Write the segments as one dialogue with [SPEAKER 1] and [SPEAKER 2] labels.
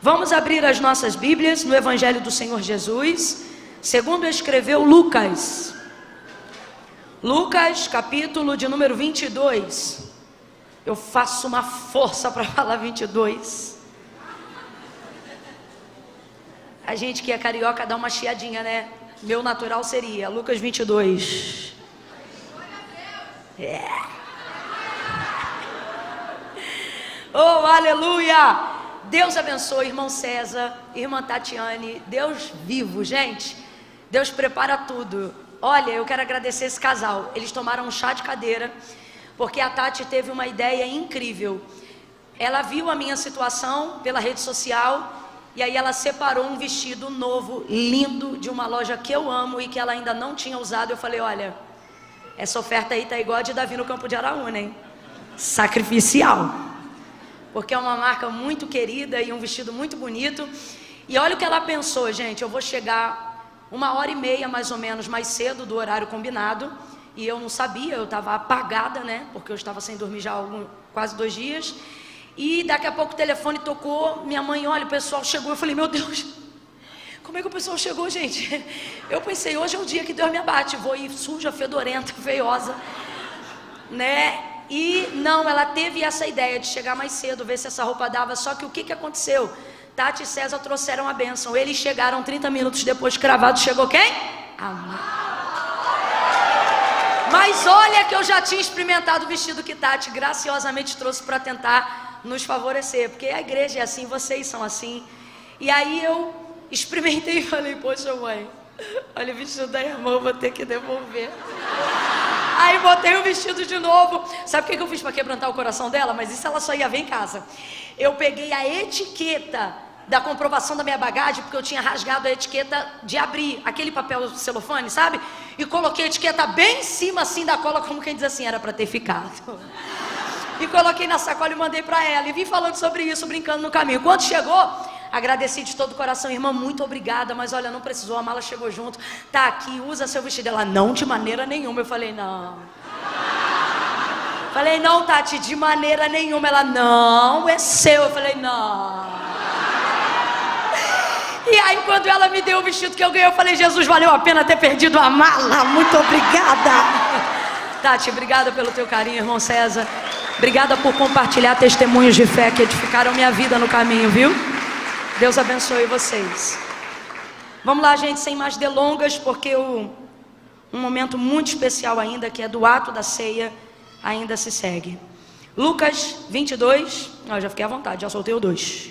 [SPEAKER 1] Vamos abrir as nossas Bíblias no Evangelho do Senhor Jesus, segundo escreveu Lucas. Lucas, capítulo de número 22. Eu faço uma força para falar 22. A gente que é carioca dá uma chiadinha, né? Meu natural seria Lucas 22. Oh, aleluia! Deus abençoe, irmão César, irmã Tatiane, Deus vivo, gente. Deus prepara tudo. Olha, eu quero agradecer esse casal. Eles tomaram um chá de cadeira, porque a Tati teve uma ideia incrível. Ela viu a minha situação pela rede social, e aí ela separou um vestido novo, lindo, de uma loja que eu amo e que ela ainda não tinha usado. Eu falei, olha, essa oferta aí tá igual a de Davi no campo de Araúna, hein? Sacrificial. Porque é uma marca muito querida e um vestido muito bonito. E olha o que ela pensou, gente. Eu vou chegar 1h30 mais ou menos mais cedo do horário combinado. E eu não sabia, eu estava apagada, né? Porque eu estava sem dormir já há quase 2 dias. E daqui a pouco o telefone tocou. Minha mãe, olha, o pessoal chegou. Eu falei, meu Deus, como é que o pessoal chegou, gente? Eu pensei, hoje é o dia que Deus me abate. Vou ir suja, fedorenta, feiosa, né? E não, ela teve essa ideia de chegar mais cedo, ver se essa roupa dava. Só que o que aconteceu? Tati e César trouxeram a bênção. Eles chegaram 30 minutos depois, cravado. Chegou quem? A mãe. Mas olha que eu já tinha experimentado o vestido que Tati graciosamente trouxe para tentar nos favorecer. Porque a igreja é assim, vocês são assim. E aí eu experimentei e falei, poxa mãe, olha o vestido da irmã, vou ter que devolver. Aí botei o vestido de novo. Sabe o que eu fiz para quebrantar o coração dela? Mas isso ela só ia ver em casa. Eu peguei a etiqueta da comprovação da minha bagagem, porque eu tinha rasgado a etiqueta de abrir, aquele papel celofane, sabe? E coloquei a etiqueta bem em cima assim da cola, como quem diz assim, era para ter ficado. E coloquei na sacola e mandei para ela. E vim falando sobre isso, brincando no caminho. Quando chegou, agradeci de todo o coração, irmã, muito obrigada, mas olha, não precisou, a mala chegou junto, tá aqui, usa seu vestido. Ela, não, de maneira nenhuma. Eu falei, não. Falei, não, Tati, de maneira nenhuma. Ela, não, é seu. Eu falei, não. E aí, quando ela me deu o vestido que eu ganhei, eu falei, Jesus, valeu a pena ter perdido a mala, muito obrigada. Tati, obrigada pelo teu carinho, irmão César. Obrigada por compartilhar testemunhos de fé que edificaram minha vida no caminho, viu? Deus abençoe vocês. Vamos lá, gente, sem mais delongas, porque um momento muito especial ainda, que é do ato da ceia, ainda se segue. Lucas 22, eu já fiquei à vontade, já soltei o 2.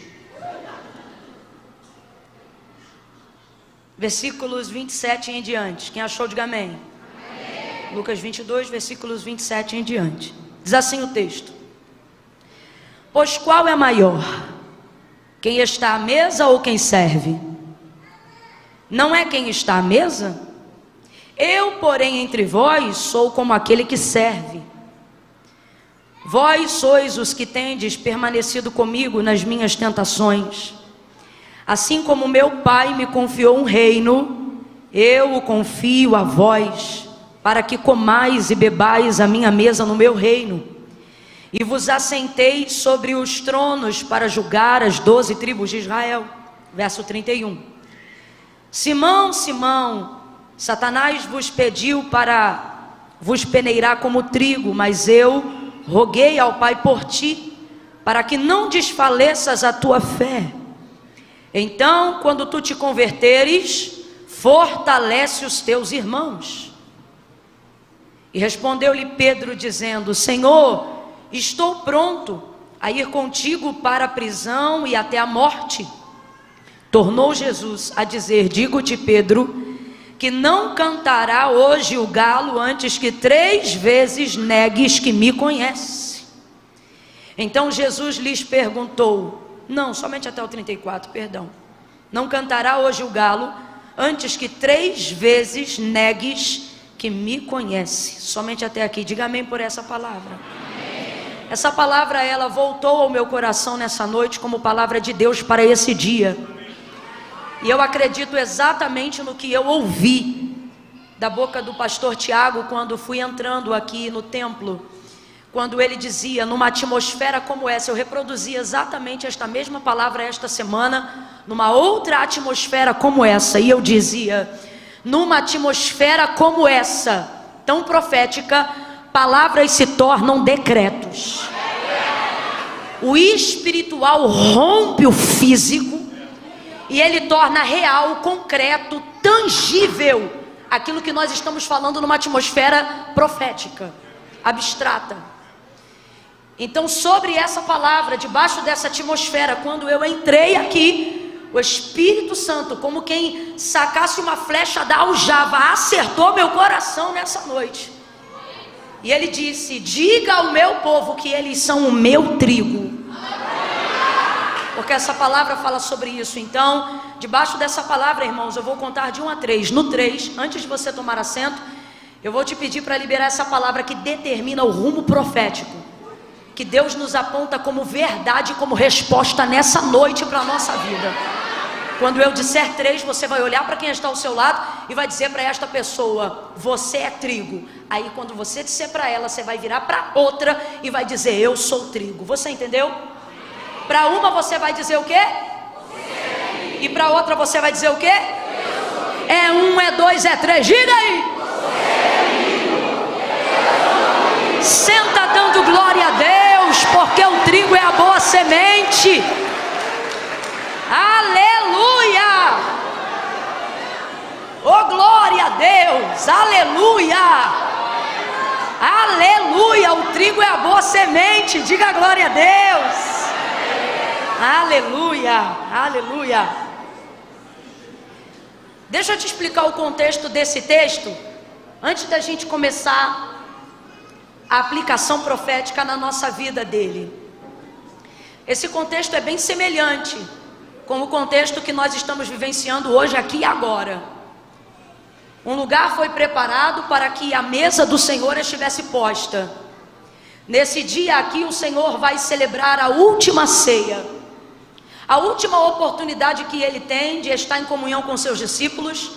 [SPEAKER 1] Versículos 27 em diante. Quem achou, diga amém. Amém. Lucas 22, versículos 27 em diante. Diz assim o texto: pois qual é maior? Quem está à mesa ou quem serve? Não é quem está à mesa? Eu, porém, entre vós, sou como aquele que serve. Vós sois os que tendes permanecido comigo nas minhas tentações. Assim como meu Pai me confiou um reino, eu o confio a vós, para que comais e bebais a minha mesa no meu reino. E vos assenteis sobre os tronos para julgar as 12 tribos de Israel. Verso 31. Simão, Simão, Satanás vos pediu para vos peneirar como trigo, mas eu roguei ao Pai por ti, para que não desfaleças a tua fé. Então, quando tu te converteres, fortalece os teus irmãos. E respondeu-lhe Pedro, dizendo: Senhor, estou pronto a ir contigo para a prisão e até a morte. Tornou Jesus a dizer: digo-te, Pedro, que não cantará hoje o galo antes que 3 vezes negues que me conhece. Então Jesus lhes perguntou, não, somente até o 34, perdão. Não cantará hoje o galo antes que 3 vezes negues que me conhece. Somente até aqui, diga amém por essa palavra. Essa palavra, ela voltou ao meu coração nessa noite como palavra de Deus para esse dia. E eu acredito exatamente no que eu ouvi da boca do pastor Tiago quando fui entrando aqui no templo. quando ele dizia, numa atmosfera como essa, eu reproduzi exatamente esta mesma palavra esta semana, numa outra atmosfera como essa, e eu dizia, numa atmosfera como essa, tão profética, palavras se tornam decretos. O espiritual rompe o físico e ele torna real, concreto, tangível aquilo que nós estamos falando numa atmosfera profética, abstrata. Então, sobre essa palavra, debaixo dessa atmosfera, quando eu entrei aqui, o Espírito Santo, como quem sacasse uma flecha da aljava, acertou meu coração nessa noite. E ele disse, diga ao meu povo que eles são o meu trigo. Porque essa palavra fala sobre isso. Então, debaixo dessa palavra, irmãos, eu vou contar de 1 a 3. No 3, antes de você tomar assento, eu vou te pedir para liberar essa palavra que determina o rumo profético, que Deus nos aponta como verdade, como resposta nessa noite para a nossa vida. Quando eu disser 3, você vai olhar para quem está ao seu lado e vai dizer para esta pessoa, você é trigo. Aí quando você disser para ela, você vai virar para outra e vai dizer, eu sou trigo. Você entendeu? Para uma você vai dizer o quê? E para outra você vai dizer o quê? É 1, é 2, é 3. Diga aí. Senta dando glória a Deus, porque o trigo é a boa semente. Aleluia! Oh, glória a Deus! Aleluia! Aleluia! O trigo é a boa semente. Diga glória a Deus! Aleluia! Aleluia! Deixa eu te explicar o contexto desse texto, antes da gente começar a aplicação profética na nossa vida dele. Esse contexto é bem semelhante com o contexto que nós estamos vivenciando hoje, aqui e agora. Um lugar foi preparado para que a mesa do Senhor estivesse posta. Nesse dia aqui o Senhor vai celebrar a última ceia, a última oportunidade que ele tem de estar em comunhão com seus discípulos,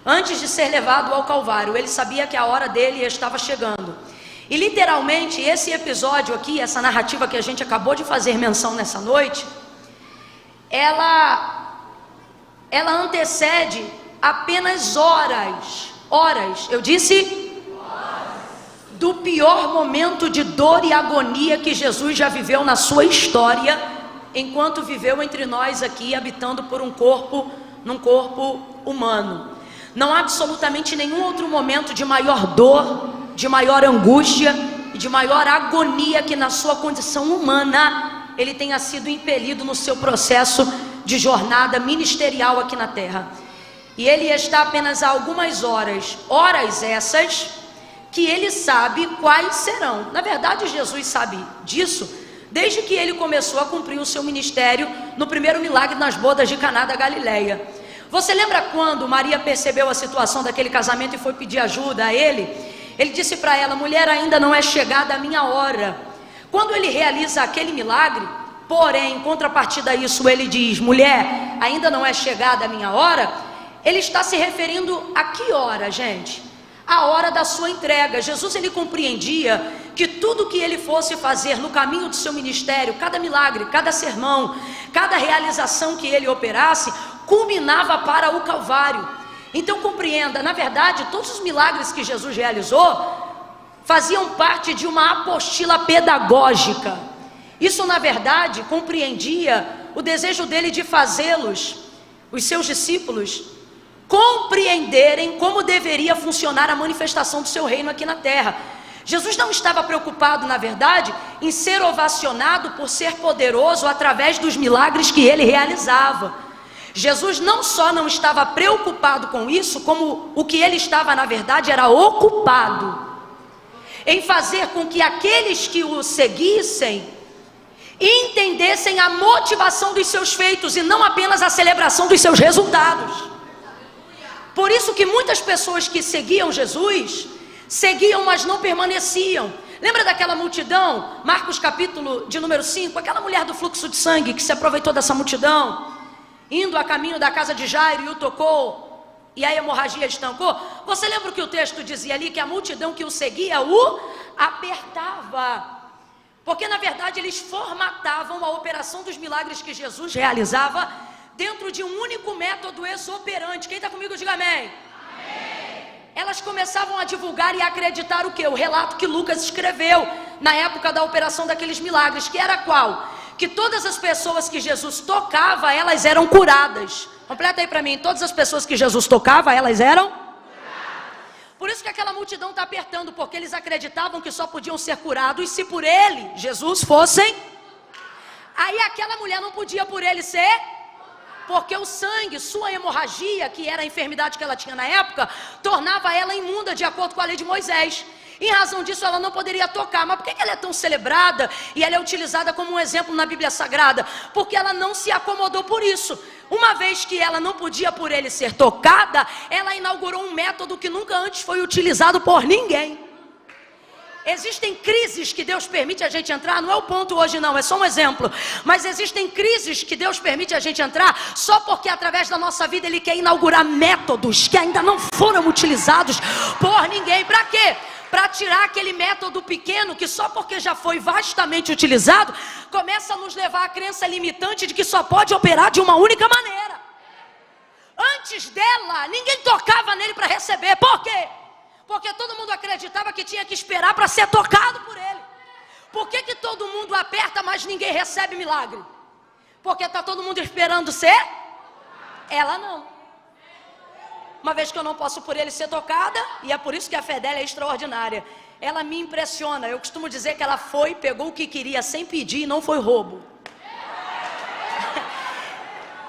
[SPEAKER 1] antes de ser levado ao Calvário. Ele sabia que a hora dele estava chegando. E literalmente esse episódio aqui, essa narrativa que a gente acabou de fazer menção nessa noite, ela antecede apenas horas, eu disse, do pior momento de dor e agonia que Jesus já viveu na sua história, enquanto viveu entre nós aqui, habitando por num corpo humano. Não há absolutamente nenhum outro momento de maior dor, de maior angústia e de maior agonia que na sua condição humana ele tenha sido impelido no seu processo de jornada ministerial aqui na terra. E ele está apenas há algumas horas essas que ele sabe quais serão. Na verdade, Jesus sabe disso desde que ele começou a cumprir o seu ministério no primeiro milagre nas bodas de Caná da Galileia. Você lembra quando Maria percebeu a situação daquele casamento e foi pedir ajuda a ele? Ele disse para ela, mulher, ainda não é chegada a minha hora. Quando ele realiza aquele milagre, porém, em contrapartida a isso, ele diz, mulher, ainda não é chegada a minha hora. Ele está se referindo a que hora, gente? A hora da sua entrega. Jesus, ele compreendia que tudo que ele fosse fazer no caminho do seu ministério, cada milagre, cada sermão, cada realização que ele operasse, culminava para o Calvário. Então compreenda, na verdade, todos os milagres que Jesus realizou faziam parte de uma apostila pedagógica. Isso, na verdade, compreendia o desejo dele de fazê-los, os seus discípulos, compreenderem como deveria funcionar a manifestação do seu reino aqui na terra. Jesus não estava preocupado, na verdade, em ser ovacionado por ser poderoso através dos milagres que ele realizava. Jesus não só não estava preocupado com isso, como o que ele estava, na verdade, era ocupado em fazer com que aqueles que o seguissem entendessem a motivação dos seus feitos e não apenas a celebração dos seus resultados. Por isso que muitas pessoas que seguiam Jesus, seguiam, mas não permaneciam. Lembra daquela multidão, Marcos capítulo de número 5, aquela mulher do fluxo de sangue que se aproveitou dessa multidão, indo a caminho da casa de Jairo e o tocou, e a hemorragia estancou. Você lembra o que o texto dizia ali? Que a multidão que o seguia o apertava. Porque na verdade eles formatavam a operação dos milagres que Jesus realizava dentro de um único método exoperante. Quem está comigo, diga amém. Elas começavam a divulgar e a acreditar o quê? O relato que Lucas escreveu na época da operação daqueles milagres, que era qual? Que todas as pessoas que Jesus tocava, elas eram curadas. Completa aí para mim, todas as pessoas que Jesus tocava, elas eram curadas. Por isso que aquela multidão está apertando, porque eles acreditavam que só podiam ser curados se por ele, Jesus, fossem. Aí aquela mulher não podia por ele ser, porque o sangue, sua hemorragia, que era a enfermidade que ela tinha na época, tornava ela imunda de acordo com a lei de Moisés. Em razão disso ela não poderia tocar. Mas por que ela é tão celebrada e ela é utilizada como um exemplo na Bíblia Sagrada? Porque ela não se acomodou por isso. Uma vez que ela não podia por ele ser tocada, ela inaugurou um método que nunca antes foi utilizado por ninguém. Existem crises que Deus permite a gente entrar, não é o ponto hoje não, é só um exemplo. Mas existem crises que Deus permite a gente entrar só porque através da nossa vida Ele quer inaugurar métodos que ainda não foram utilizados por ninguém. Para quê? Para tirar aquele método pequeno que só porque já foi vastamente utilizado, começa a nos levar à crença limitante de que só pode operar de uma única maneira. Antes dela, ninguém tocava nele para receber. Por quê? Porque todo mundo acreditava que tinha que esperar para ser tocado por ele. Por que todo mundo aperta, mas ninguém recebe milagre? Porque está todo mundo esperando ser? Ela não. Uma vez que eu não posso por ele ser tocada, e é por isso que a fé dela é extraordinária. Ela me impressiona. Eu costumo dizer que ela foi, pegou o que queria sem pedir e não foi roubo.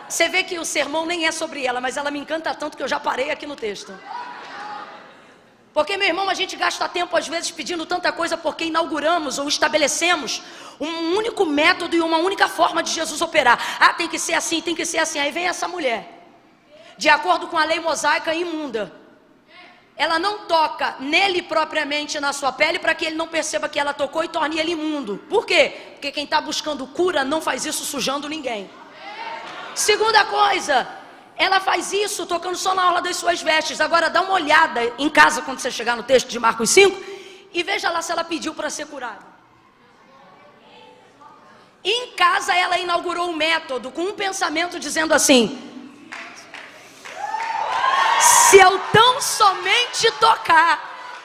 [SPEAKER 1] Você vê que o sermão nem é sobre ela, mas ela me encanta tanto que eu já parei aqui no texto. Porque, meu irmão, a gente gasta tempo às vezes pedindo tanta coisa porque inauguramos ou estabelecemos um único método e uma única forma de Jesus operar. Ah, tem que ser assim, tem que ser assim. Aí vem essa mulher, de acordo com a lei mosaica, imunda. Ela não toca nele propriamente na sua pele para que ele não perceba que ela tocou e torne ele imundo. Por quê? Porque quem está buscando cura não faz isso sujando ninguém. Segunda coisa, ela faz isso tocando só na orla das suas vestes. Agora dá uma olhada em casa quando você chegar no texto de Marcos 5 e veja lá se ela pediu para ser curada. Em casa ela inaugurou um método com um pensamento dizendo assim: se eu tão somente tocar,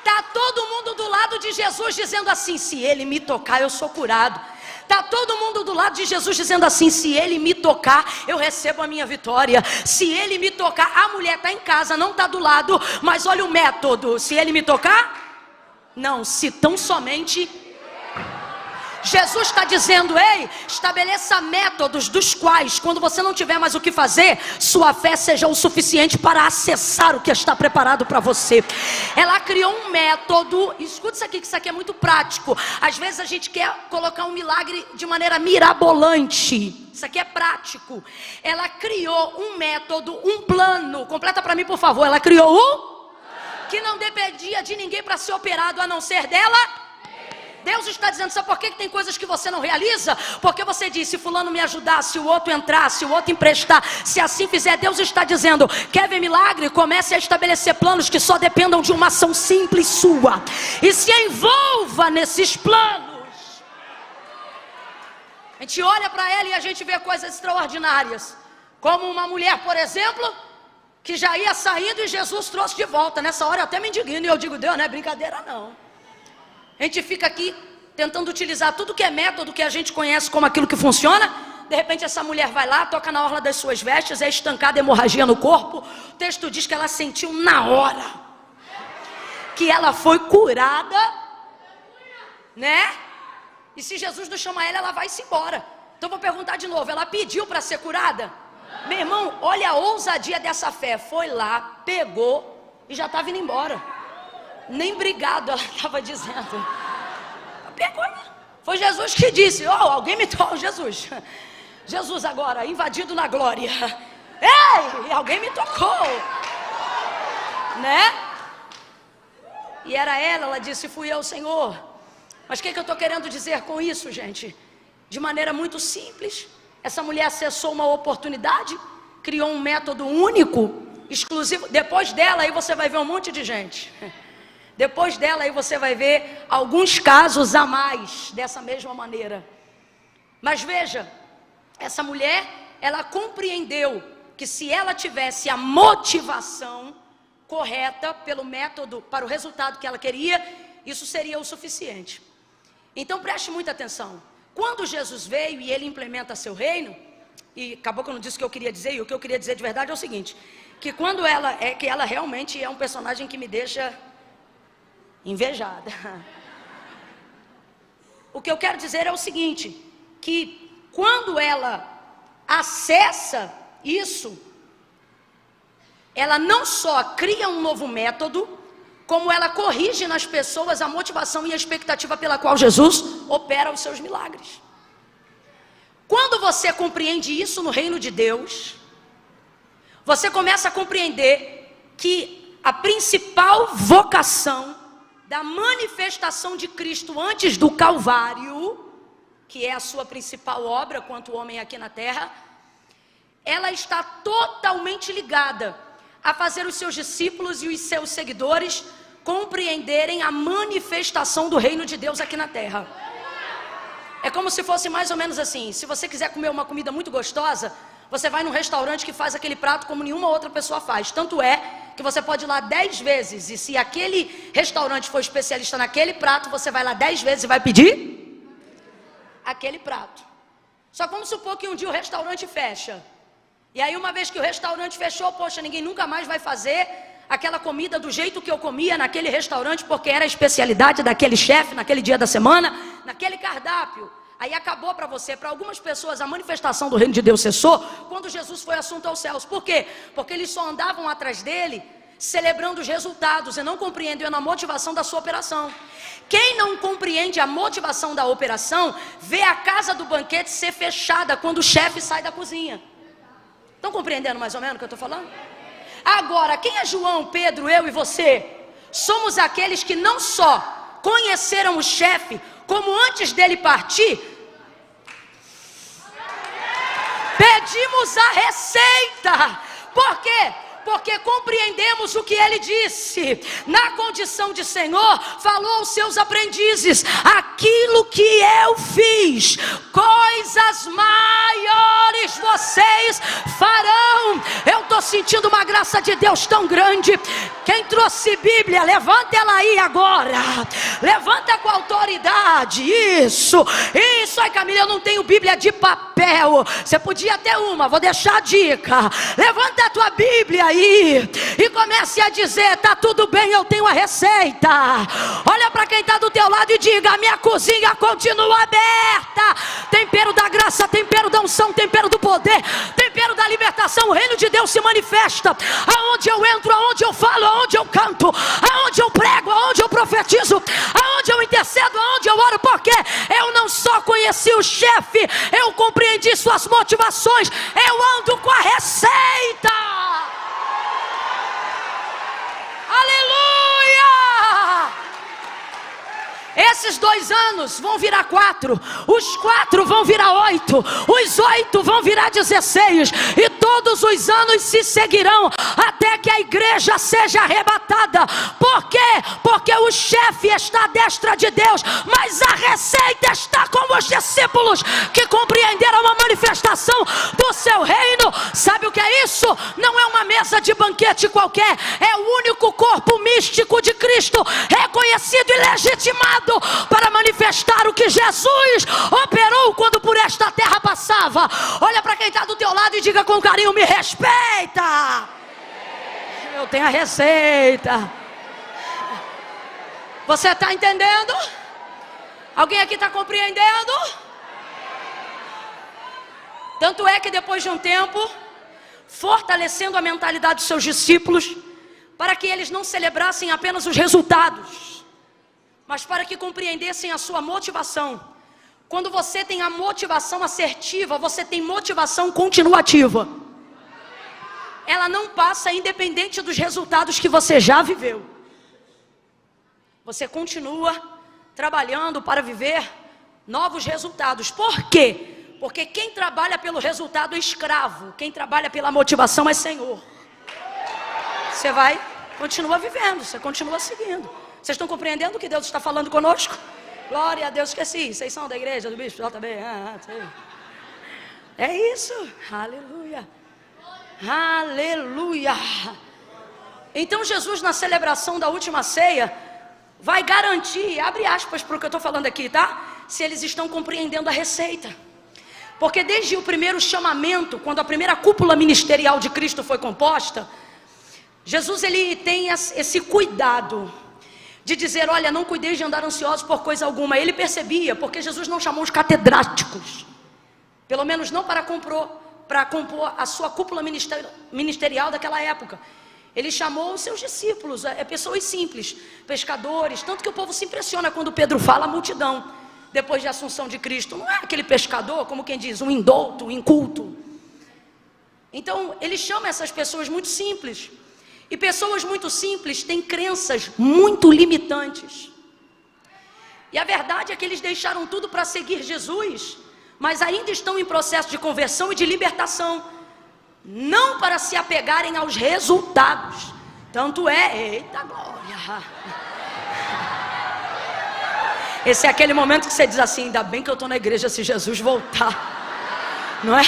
[SPEAKER 1] tá todo mundo do lado de Jesus dizendo assim: se ele me tocar eu sou curado. Está todo mundo do lado de Jesus dizendo assim: se ele me tocar, eu recebo a minha vitória. Se ele me tocar, a mulher está em casa, não está do lado, mas olha o método: se ele me tocar, não, se tão somente. Jesus está dizendo: ei, estabeleça métodos dos quais, quando você não tiver mais o que fazer, sua fé seja o suficiente para acessar o que está preparado para você. Ela criou um método. Escuta isso aqui, que isso aqui é muito prático. Às vezes a gente quer colocar um milagre de maneira mirabolante. Isso aqui é prático. Ela criou um método, um plano. Completa para mim, por favor. Ela criou que não dependia de ninguém para ser operado, a não ser dela. Deus está dizendo: sabe por que tem coisas que você não realiza? Porque você diz: se fulano me ajudar, se o outro entrar, se o outro emprestar, se assim fizer. Deus está dizendo: quer ver milagre? Comece a estabelecer planos que só dependam de uma ação simples sua, e se envolva nesses planos. A gente olha para ela e a gente vê coisas extraordinárias, como uma mulher, por exemplo, que já ia saindo e Jesus trouxe de volta. Nessa hora eu até me indigno e eu digo: Deus, não é brincadeira não. A gente fica aqui tentando utilizar tudo que é método que a gente conhece como aquilo que funciona. De repente essa mulher vai lá, toca na orla das suas vestes, é estancada hemorragia no corpo. O texto diz que ela sentiu na hora que ela foi curada, né? E se Jesus não chama ela, ela vai-se embora. Então vou perguntar de novo: ela pediu para ser curada? Meu irmão, olha a ousadia dessa fé. Foi lá, pegou e já estava indo embora. Nem obrigado ela estava dizendo. Pegou. Foi Jesus que disse: alguém me tocou. Jesus agora invadido na glória. Ei, alguém me tocou, né? E era ela disse: fui eu, Senhor. Mas o que eu estou querendo dizer com isso, gente? De maneira muito simples, essa mulher acessou uma oportunidade, criou um método único, exclusivo. Depois dela aí você vai ver um monte de gente. Depois dela aí você vai ver alguns casos a mais dessa mesma maneira. Mas veja, essa mulher, ela compreendeu que se ela tivesse a motivação correta pelo método, para o resultado que ela queria, isso seria o suficiente. Então preste muita atenção. Quando Jesus veio e ele implementa seu reino, e acabou que eu não disse o que eu queria dizer, e o que eu queria dizer de verdade é o seguinte, que quando ela realmente é um personagem que me deixa invejada. O que eu quero dizer é o seguinte, que quando ela acessa isso, ela não só cria um novo método, como ela corrige nas pessoas a motivação e a expectativa pela qual Jesus opera os seus milagres. Quando você compreende isso no reino de Deus, você começa a compreender que a principal vocação da manifestação de Cristo antes do Calvário, que é a sua principal obra quanto homem aqui na terra, ela está totalmente ligada a fazer os seus discípulos e os seus seguidores compreenderem a manifestação do reino de Deus aqui na terra. É como se fosse mais ou menos assim, se você quiser comer uma comida muito gostosa, você vai num restaurante que faz aquele prato como nenhuma outra pessoa faz. Tanto é que você pode ir lá 10 vezes, e se aquele restaurante for especialista naquele prato, você vai lá 10 vezes e vai pedir aquele prato. Só vamos supor que um dia o restaurante fecha. E aí uma vez que o restaurante fechou, poxa, ninguém nunca mais vai fazer aquela comida do jeito que eu comia naquele restaurante, porque era a especialidade daquele chefe, naquele dia da semana, naquele cardápio. Aí acabou para você, para algumas pessoas a manifestação do reino de Deus cessou quando Jesus foi assunto aos céus. Por quê? Porque eles só andavam atrás dele celebrando os resultados e não compreendendo a motivação da sua operação. Quem não compreende a motivação da operação, vê a casa do banquete ser fechada quando o chefe sai da cozinha. Estão compreendendo mais ou menos o que eu estou falando? Agora, quem é João, Pedro, eu e você? Somos aqueles que não só conheceram o chefe, como antes dele partir, pedimos a receita. Por quê? Porque compreendemos o que ele disse. Na condição de Senhor, falou aos seus aprendizes: aquilo que eu fiz, coisas maiores vocês farão. Eu estou sentindo uma graça de Deus tão grande. Quem trouxe Bíblia, levanta ela aí agora. Levanta com autoridade. Isso. Ai Camila, eu não tenho Bíblia de papel. Você podia ter uma, vou deixar a dica. Levanta a tua Bíblia aí e comece a dizer: tá tudo bem, eu tenho a receita. Olha para quem está do teu lado e diga: a minha cozinha continua aberta. Tempero da graça, tempero da unção, tempero do poder, tempero da libertação. O reino de Deus se manifesta aonde eu entro, aonde eu falo, aonde eu canto, aonde eu prego, aonde eu profetizo, aonde eu intercedo, aonde eu oro. Porque eu não só conheci o chefe, eu compreendi suas motivações. Eu ando com a receita. Aleluia! Esses 2 anos vão virar 4, os 4 vão virar 8, os 8 vão virar 16, e todos os anos se seguirão até que a igreja seja arrebatada. Por quê? Porque o chefe está à destra de Deus, mas a receita está com os discípulos que compreenderam a manifestação do seu reino. Sabe o que é isso? Não é uma mesa de banquete qualquer, é o único corpo místico de Cristo, reconhecido e legitimado para manifestar o que Jesus operou quando por esta terra passava. Olha para quem está do teu lado e diga com carinho: me respeita. Eu tenho a receita. Você está entendendo? Alguém aqui está compreendendo? Tanto é que depois de um tempo, fortalecendo a mentalidade dos seus discípulos, para que eles não celebrassem apenas os resultados, mas para que compreendessem a sua motivação. Quando você tem a motivação assertiva, você tem motivação continuativa. Ela não passa independente dos resultados que você já viveu. Você continua trabalhando para viver novos resultados. Por quê? Porque quem trabalha pelo resultado é escravo. Quem trabalha pela motivação é senhor. Você vai, continua vivendo, você continua seguindo. Vocês estão compreendendo o que Deus está falando conosco? Glória a Deus, esqueci. Vocês são da igreja do Bispo JB? É isso. Aleluia. Aleluia. Então Jesus, na celebração da última ceia, vai garantir, abre aspas para o que eu estou falando aqui, tá? Se eles estão compreendendo a receita. Porque desde o primeiro chamamento, quando a primeira cúpula ministerial de Cristo foi composta, Jesus ele tem esse cuidado de dizer, olha, não cuideis de andar ansiosos por coisa alguma. Ele percebia, porque Jesus não chamou os catedráticos, pelo menos não para compor a sua cúpula ministerial daquela época. Ele chamou os seus discípulos, pessoas simples, pescadores, tanto que o povo se impressiona quando Pedro fala a multidão, depois de Assunção de Cristo. Não é aquele pescador, como quem diz, um indouto, um inculto. Então, ele chama essas pessoas muito simples. E pessoas muito simples têm crenças muito limitantes. E a verdade é que eles deixaram tudo para seguir Jesus, mas ainda estão em processo de conversão e de libertação, não para se apegarem aos resultados. Tanto é, eita glória. Esse é aquele momento que você diz assim, ainda bem que eu estou na igreja se Jesus voltar, não é?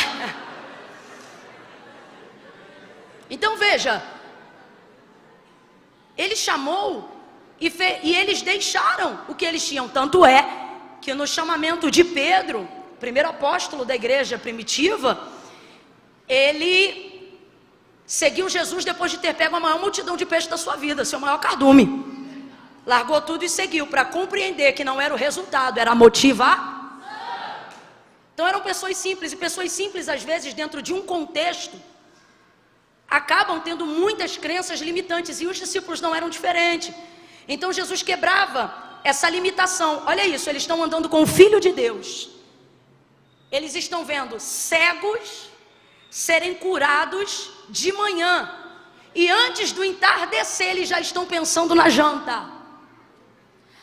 [SPEAKER 1] Então veja, ele chamou e eles deixaram o que eles tinham. Tanto é que no chamamento de Pedro, primeiro apóstolo da igreja primitiva, ele seguiu Jesus depois de ter pego a maior multidão de peixes da sua vida, seu maior cardume. Largou tudo e seguiu, para compreender que não era o resultado, era a motivação. Então eram pessoas simples, e pessoas simples às vezes dentro de um contexto acabam tendo muitas crenças limitantes, e os discípulos não eram diferentes. Então Jesus quebrava essa limitação. Olha isso, eles estão andando com o Filho de Deus, eles estão vendo cegos serem curados de manhã, e antes do entardecer eles já estão pensando na janta.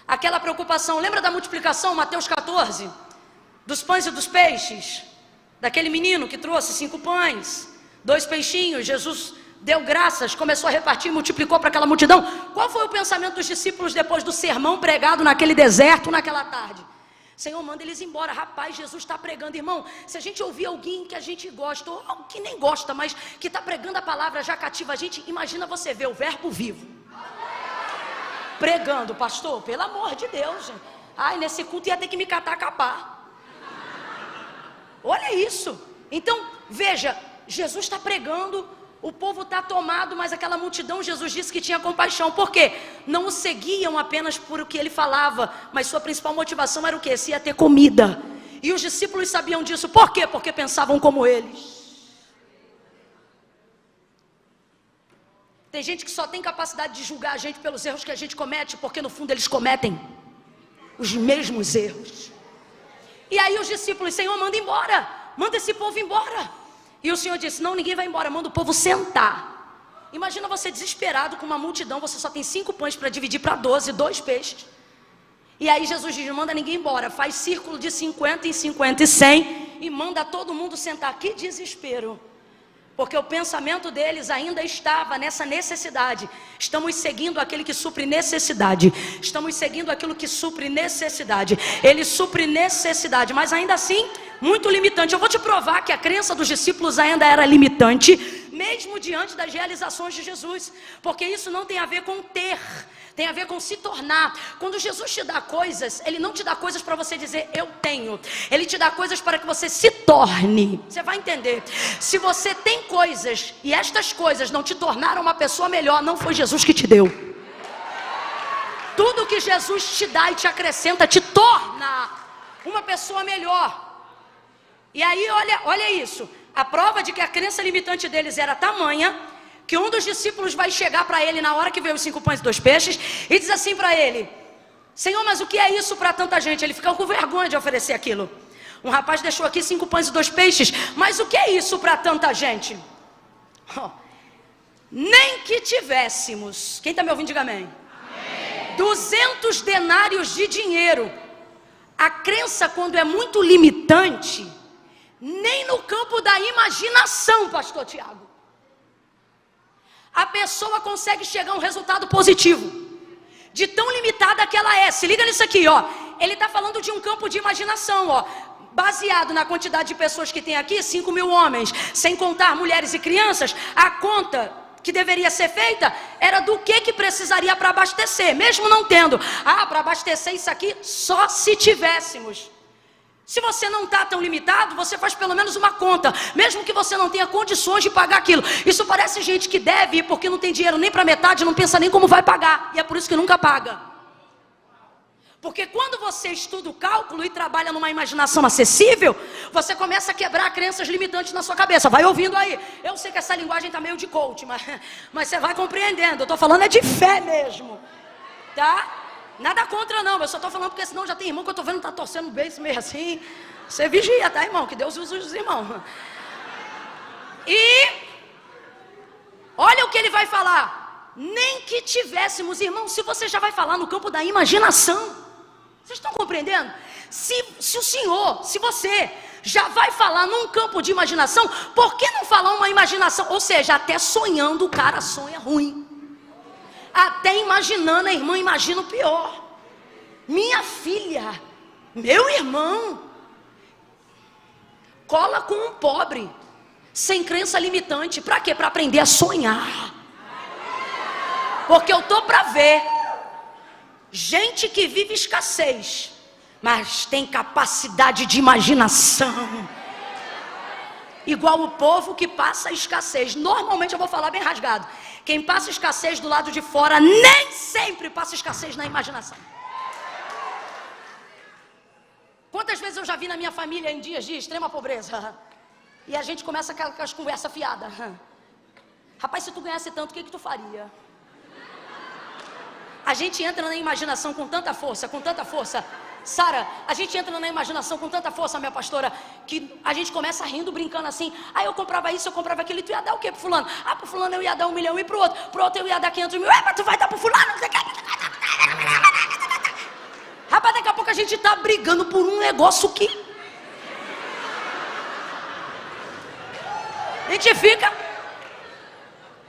[SPEAKER 1] Aquela preocupação, lembra da multiplicação, Mateus 14, dos pães e dos peixes, daquele menino que trouxe 5 pães, 2 peixinhos, Jesus deu graças, começou a repartir, multiplicou para aquela multidão. Qual foi o pensamento dos discípulos depois do sermão pregado naquele deserto, naquela tarde? Senhor, manda eles embora. Rapaz, Jesus está pregando, irmão. Se a gente ouvir alguém que a gente gosta, ou alguém que nem gosta, mas que está pregando a palavra, já cativa a gente. Imagina você ver o verbo vivo pregando, pastor, pelo amor de Deus, gente. Ai, nesse culto ia ter que me catar a capar. Olha isso. Então, veja, Jesus está pregando, o povo está tomado, mas aquela multidão, Jesus disse que tinha compaixão. Por quê? Não o seguiam apenas por o que ele falava, mas sua principal motivação era o quê? Se ia ter comida. E os discípulos sabiam disso. Por quê? Porque pensavam como eles. Tem gente que só tem capacidade de julgar a gente pelos erros que a gente comete, porque no fundo eles cometem os mesmos erros. E aí os discípulos, Senhor, manda embora, manda esse povo embora. E o Senhor disse, não, ninguém vai embora, manda o povo sentar. Imagina você desesperado com uma multidão, você só tem 5 pães para dividir para 12, 2 peixes. E aí Jesus diz, manda ninguém embora, faz círculo de 50 em 50 e 100 e manda todo mundo sentar. Que desespero. Porque o pensamento deles ainda estava nessa necessidade. Estamos seguindo aquele que supre necessidade. Estamos seguindo aquilo que supre necessidade. Ele supre necessidade, mas ainda assim, muito limitante. Eu vou te provar que a crença dos discípulos ainda era limitante, mesmo diante das realizações de Jesus. Porque isso não tem a ver com ter, tem a ver com se tornar. Quando Jesus te dá coisas, Ele não te dá coisas para você dizer, eu tenho. Ele te dá coisas para que você se torne. Você vai entender. Se você tem coisas, e estas coisas não te tornaram uma pessoa melhor, não foi Jesus que te deu. Tudo que Jesus te dá e te acrescenta, te torna uma pessoa melhor. E aí, olha isso. A prova de que a crença limitante deles era tamanha, que um dos discípulos vai chegar para ele na hora que veio os 5 pães e 2 peixes e diz assim para ele, Senhor, mas o que é isso para tanta gente? Ele fica com vergonha de oferecer aquilo. Um rapaz deixou aqui 5 pães e 2 peixes, mas o que é isso para tanta gente? Oh, nem que tivéssemos, quem está me ouvindo diga amém, 200 denários de dinheiro. A crença, quando é muito limitante, nem no campo da imaginação, pastor Tiago, a pessoa consegue chegar a um resultado positivo. de tão limitada que ela é. Se liga nisso aqui, ó. Ele está falando de um campo de imaginação, ó. Baseado na quantidade de pessoas que tem aqui, 5.000 homens, sem contar mulheres e crianças, a conta que deveria ser feita era do que precisaria para abastecer, mesmo não tendo. Para abastecer isso aqui, só se tivéssemos. Se você não está tão limitado, você faz pelo menos uma conta, mesmo que você não tenha condições de pagar aquilo. Isso parece gente que deve, porque não tem dinheiro nem para metade, não pensa nem como vai pagar, e é por isso que nunca paga. Porque quando você estuda o cálculo e trabalha numa imaginação acessível, você começa a quebrar crenças limitantes na sua cabeça. Vai ouvindo aí. Eu sei que essa linguagem está meio de coach, mas você vai compreendendo. Eu estou falando é de fé mesmo, tá? Nada contra não, eu só estou falando porque senão já tem irmão que eu estou vendo que está torcendo bem, meio assim. Você vigia, tá, irmão? Que Deus use os irmãos. E olha o que ele vai falar. Nem que tivéssemos, irmão, se você já vai falar no campo da imaginação. Vocês estão compreendendo? Se o Senhor, se você já vai falar num campo de imaginação, por que não falar uma imaginação? Ou seja, até sonhando o cara sonha ruim. Até imaginando, a irmã imagina o pior. Minha filha, meu irmão, cola com um pobre, sem crença limitante. Para quê? Para aprender a sonhar. Porque eu tô para ver gente que vive escassez, mas tem capacidade de imaginação, igual o povo que passa escassez. Normalmente eu vou falar bem rasgado. Quem passa escassez do lado de fora nem sempre passa escassez na imaginação. Quantas vezes eu já vi na minha família em dias de extrema pobreza, e a gente começa com aquelas conversas fiadas. Rapaz, se tu ganhasse tanto, o que tu faria? A gente entra na imaginação com tanta força, Sara, a gente entra na imaginação com tanta força, minha pastora, que a gente começa rindo, brincando assim. Eu comprava isso, eu comprava aquilo, e tu ia dar o quê pro fulano? Pro fulano eu ia dar 1 milhão, e pro outro eu ia dar 500 mil. Mas tu vai dar pro fulano? Rapaz, daqui a pouco a gente tá brigando por um negócio que a gente fica.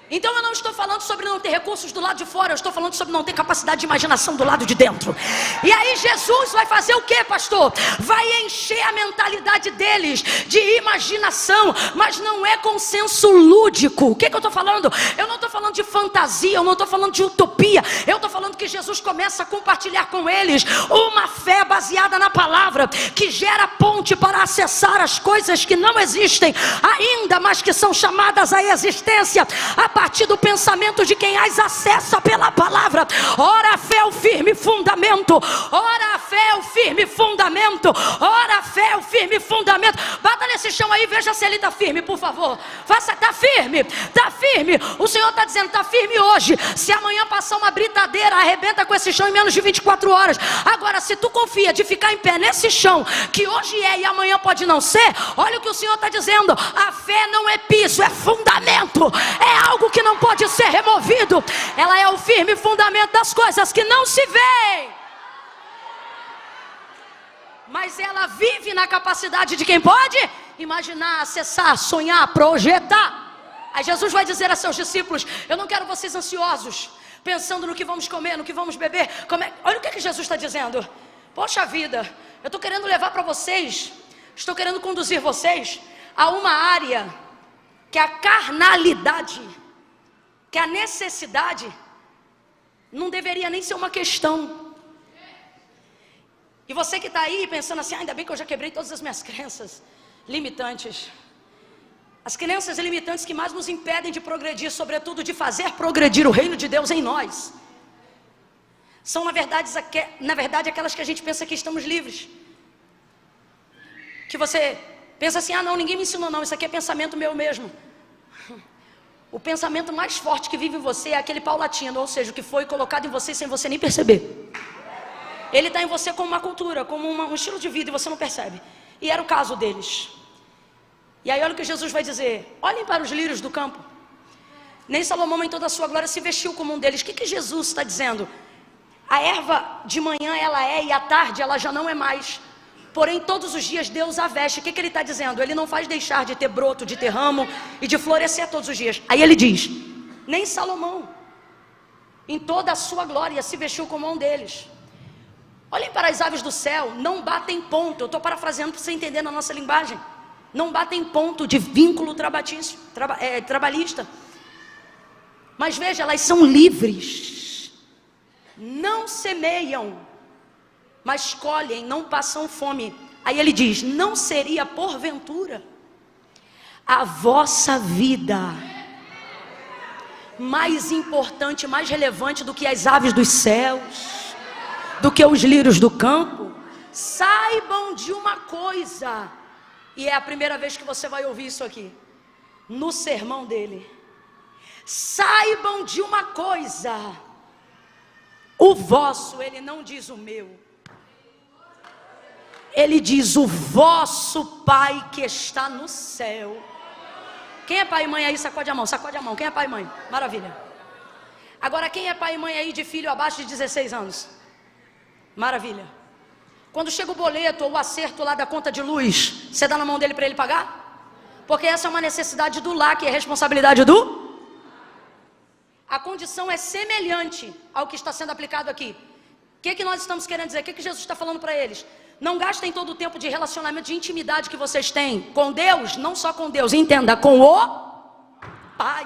[SPEAKER 1] Então eu não estou falando sobre não ter recursos do lado de fora, eu estou falando sobre não ter capacidade de imaginação do lado de dentro. E aí Jesus vai fazer o que, pastor? Vai encher a mentalidade deles de imaginação, mas não é com senso lúdico. O que eu estou falando? Eu não estou falando de fantasia, eu não estou falando de utopia. Eu estou falando que Jesus começa a compartilhar com eles uma fé baseada na palavra, que gera ponte para acessar as coisas que não existem ainda, mas que são chamadas à existência a partir do pensamento de quem as acessa pela palavra. Ora a fé é o firme fundamento. Ora a fé é o firme fundamento. Ora a fé é o firme fundamento. Bata nesse chão aí, veja se ele está firme, por favor. Faça, está firme, está firme. O Senhor está dizendo, está firme hoje. Se amanhã passar uma britadeira, arrebenta com esse chão em menos de 24 horas. Agora, se tu confia de ficar em pé nesse chão, que hoje é e amanhã pode não ser, olha o que o Senhor está dizendo. A fé não é piso, é fundamento. É algo que não pode ser removido. Ela é o firme fundamento das coisas que não se veem, mas ela vive na capacidade de quem pode imaginar, acessar, sonhar, projetar. Aí Jesus vai dizer a seus discípulos: eu não quero vocês ansiosos, pensando no que vamos comer, no que vamos beber. Olha o que Jesus está dizendo. Poxa vida, eu estou querendo levar para vocês, estou querendo conduzir vocês a uma área que a carnalidade, que a necessidade não deveria nem ser uma questão. E você que está aí pensando assim, ainda bem que eu já quebrei todas as minhas crenças limitantes. As crenças limitantes que mais nos impedem de progredir, sobretudo de fazer progredir o reino de Deus em nós, são na verdade aquelas que a gente pensa que estamos livres. Que você pensa assim, não, ninguém me ensinou não, isso aqui é pensamento meu mesmo. O pensamento mais forte que vive em você é aquele paulatino, ou seja, o que foi colocado em você sem você nem perceber. Ele está em você como uma cultura, como um estilo de vida, e você não percebe. E era o caso deles. E aí olha o que Jesus vai dizer: olhem para os lírios do campo. Nem Salomão em toda a sua glória se vestiu como um deles. O que Jesus está dizendo? A erva de manhã ela é, e à tarde ela já não é mais. Porém todos os dias Deus a veste. O que ele está dizendo? Ele não faz deixar de ter broto, de ter ramo e de florescer todos os dias. Aí ele diz: nem Salomão em toda a sua glória, se vestiu como um deles. Olhem para as aves do céu, não batem ponto. Eu estou parafraseando para você entender na nossa linguagem. Não batem ponto de vínculo trabalhista. Mas veja, elas são livres. Não semeiam, mas colhem, não passam fome. Aí ele diz: não seria porventura a vossa vida mais importante, mais relevante do que as aves dos céus, do que os lírios do campo? Saibam de uma coisa, e é a primeira vez que você vai ouvir isso aqui, no sermão dele. Saibam de uma coisa, o vosso, ele não diz o meu, ele diz o vosso Pai que está no céu. Quem é pai e mãe aí? Sacode a mão, sacode a mão. Quem é pai e mãe? Maravilha. Agora, quem é pai e mãe aí de filho abaixo de 16 anos? Maravilha. Quando chega o boleto ou o acerto lá da conta de luz, você dá na mão dele para ele pagar? Porque essa é uma necessidade do lar, que é responsabilidade do... A condição é semelhante ao que está sendo aplicado aqui. O que nós estamos querendo dizer? O que Jesus está falando para eles? Não gastem todo o tempo de relacionamento, de intimidade que vocês têm com Deus, não só com Deus, entenda, com o Pai.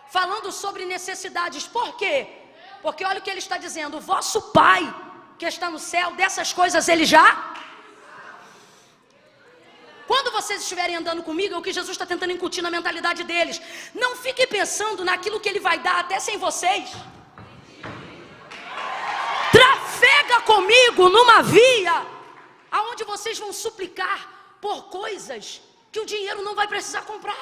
[SPEAKER 1] Falando sobre necessidades. Por quê? Porque olha o que ele está dizendo: o vosso Pai que está no céu, dessas coisas ele já... Quando vocês estiverem andando comigo, é o que Jesus está tentando incutir na mentalidade deles. Não fiquem pensando naquilo que ele vai dar até sem vocês. Trafega comigo numa via aonde vocês vão suplicar por coisas que o dinheiro não vai precisar comprar.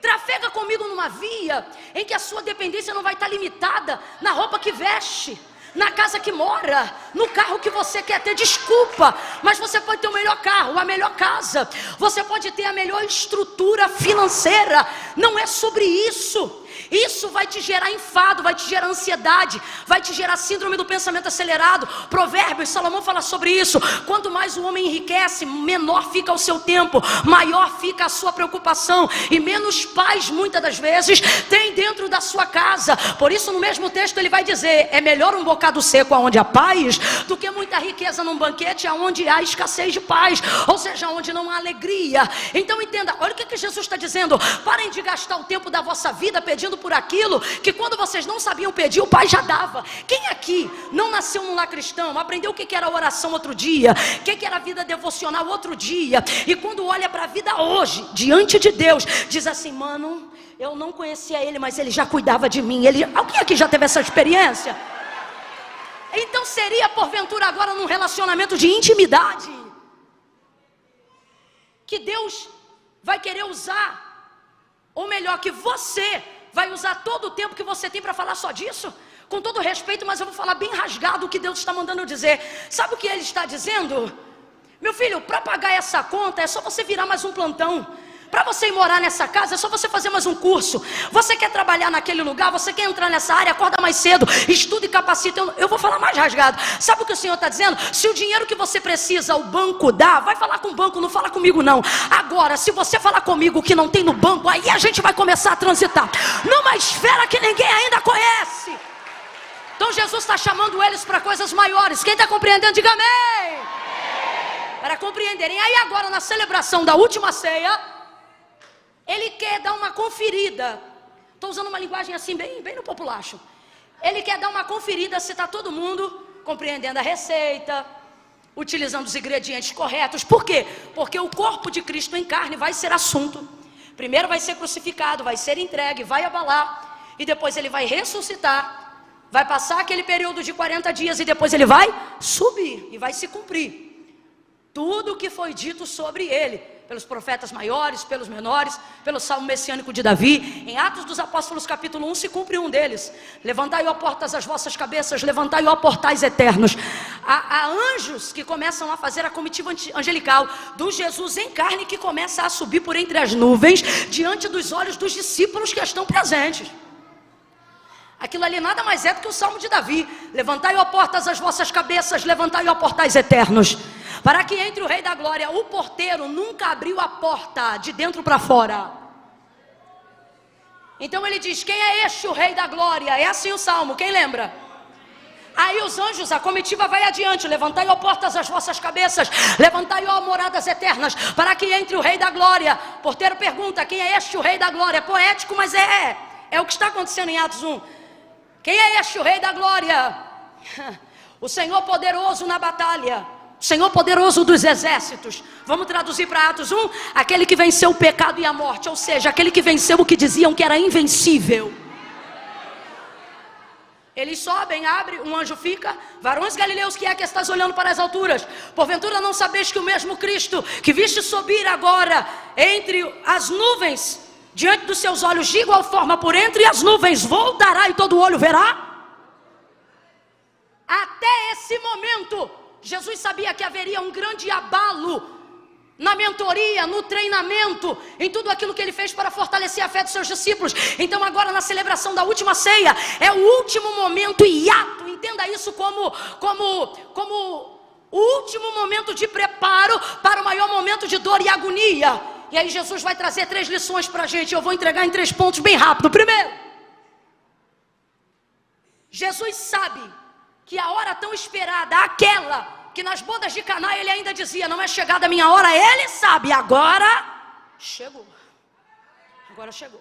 [SPEAKER 1] Trafega comigo numa via em que a sua dependência não vai estar limitada na roupa que veste, na casa que mora, no carro que você quer ter. Desculpa, mas você pode ter o melhor carro, a melhor casa, você pode ter a melhor estrutura financeira. Não é sobre isso. Isso vai te gerar enfado, vai te gerar ansiedade, vai te gerar síndrome do pensamento acelerado. Provérbios, Salomão fala sobre isso. Quanto mais o homem enriquece, menor fica o seu tempo, maior fica a sua preocupação, e menos paz muitas das vezes tem dentro da sua casa. Por isso no mesmo texto ele vai dizer: é melhor um bocado seco onde há paz do que muita riqueza num banquete onde há escassez de paz, ou seja, onde não há alegria. Então entenda, olha o que Jesus está dizendo: parem de gastar o tempo da vossa vida pedindo por aquilo que quando vocês não sabiam pedir, o Pai já dava. Quem aqui não nasceu num lar cristão, aprendeu o que era oração outro dia, o que era a vida devocional outro dia, e quando olha para a vida hoje, diante de Deus, diz assim: mano, eu não conhecia ele, mas ele já cuidava de mim. Alguém aqui já teve essa experiência? Então seria porventura agora num relacionamento de intimidade que Deus vai querer usar, ou melhor, que você vai usar todo o tempo que você tem para falar só disso? Com todo respeito, mas eu vou falar bem rasgado o que Deus está mandando eu dizer. Sabe o que ele está dizendo? Meu filho, para pagar essa conta é só você virar mais um plantão. Para você ir morar nessa casa é só você fazer mais um curso. Você quer trabalhar naquele lugar, você quer entrar nessa área, acorda mais cedo, estuda e capacita. Eu vou falar mais rasgado. Sabe o que o Senhor está dizendo? Se o dinheiro que você precisa o banco dá, vai falar com o banco, não fala comigo não. Agora, se você falar comigo o que não tem no banco, aí a gente vai começar a transitar numa esfera que ninguém ainda conhece. Então Jesus está chamando eles para coisas maiores. Quem está compreendendo, diga amém. Para compreenderem. Aí agora na celebração da última ceia, ele quer dar uma conferida. Estou usando uma linguagem assim bem no populacho. Ele quer dar uma conferida se está todo mundo compreendendo a receita, utilizando os ingredientes corretos. Por quê? Porque o corpo de Cristo em carne vai ser assunto. Primeiro vai ser crucificado, vai ser entregue, vai abalar, e depois ele vai ressuscitar, vai passar aquele período de 40 dias e depois ele vai subir e vai se cumprir tudo o que foi dito sobre ele, pelos profetas maiores, pelos menores, pelo salmo messiânico de Davi. Em Atos dos Apóstolos capítulo 1 se cumpre um deles: levantai, ó portas, as vossas cabeças, levantai, ó portais eternos. Há anjos que começam a fazer a comitiva angelical do Jesus em carne, que começa a subir por entre as nuvens, diante dos olhos dos discípulos que estão presentes. Aquilo ali nada mais é do que o salmo de Davi: levantai, ó portas, as vossas cabeças, levantai, ó portais eternos, para que entre o Rei da Glória. O porteiro nunca abriu a porta de dentro para fora. Então ele diz: quem é este o Rei da Glória? É assim o Salmo, quem lembra? Aí os anjos, a comitiva vai adiante: levantai, ó portas, as vossas cabeças, levantai, ó moradas eternas, para que entre o Rei da Glória. Porteiro pergunta: quem é este o Rei da Glória? É poético, mas é o que está acontecendo em Atos 1. Quem é este o Rei da Glória? O Senhor poderoso na batalha, o Senhor poderoso dos exércitos. Vamos traduzir para Atos 1: aquele que venceu o pecado e a morte, ou seja, aquele que venceu o que diziam que era invencível. Eles sobem, abre, um anjo fica: varões galileus, que é que estás olhando para as alturas? Porventura não sabeis que o mesmo Cristo que viste subir agora entre as nuvens, diante dos seus olhos, de igual forma por entre as nuvens voltará e todo olho verá? Até esse momento Jesus sabia que haveria um grande abalo na mentoria, no treinamento, em tudo aquilo que ele fez para fortalecer a fé dos seus discípulos. Então agora, na celebração da última ceia, é o último momento hiato. Entenda isso como o último momento de preparo para o maior momento de dor e agonia. E aí Jesus vai trazer 3 lições para a gente. Eu vou entregar em 3 pontos bem rápido. Primeiro, Jesus sabe que a hora tão esperada, aquela que nas bodas de Caná ele ainda dizia: não é chegada a minha hora, ele sabe, agora chegou. Agora chegou.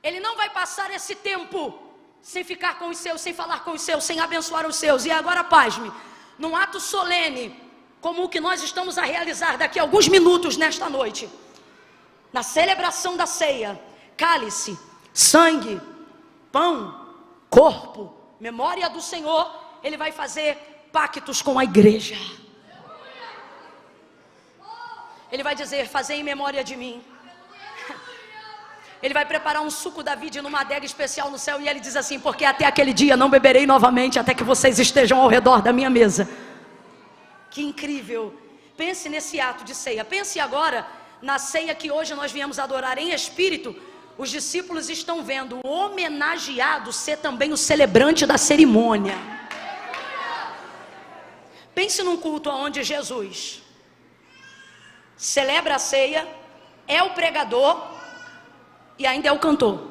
[SPEAKER 1] Ele não vai passar esse tempo sem ficar com os seus, sem falar com os seus, sem abençoar os seus. E agora, pasme, num ato solene como o que nós estamos a realizar daqui a alguns minutos nesta noite, na celebração da ceia, cálice, sangue, pão, corpo, memória do Senhor, ele vai fazer pactos com a igreja. Ele vai dizer: fazei em memória de mim. Ele vai preparar um suco da vide numa adega especial no céu, e ele diz assim: porque até aquele dia não beberei novamente, até que vocês estejam ao redor da minha mesa. Que incrível. Pense nesse ato de ceia. Pense agora na ceia que hoje nós viemos adorar em espírito. Os discípulos estão vendo o homenageado ser também o celebrante da cerimônia. Pense num culto onde Jesus celebra a ceia, é o pregador e ainda é o cantor.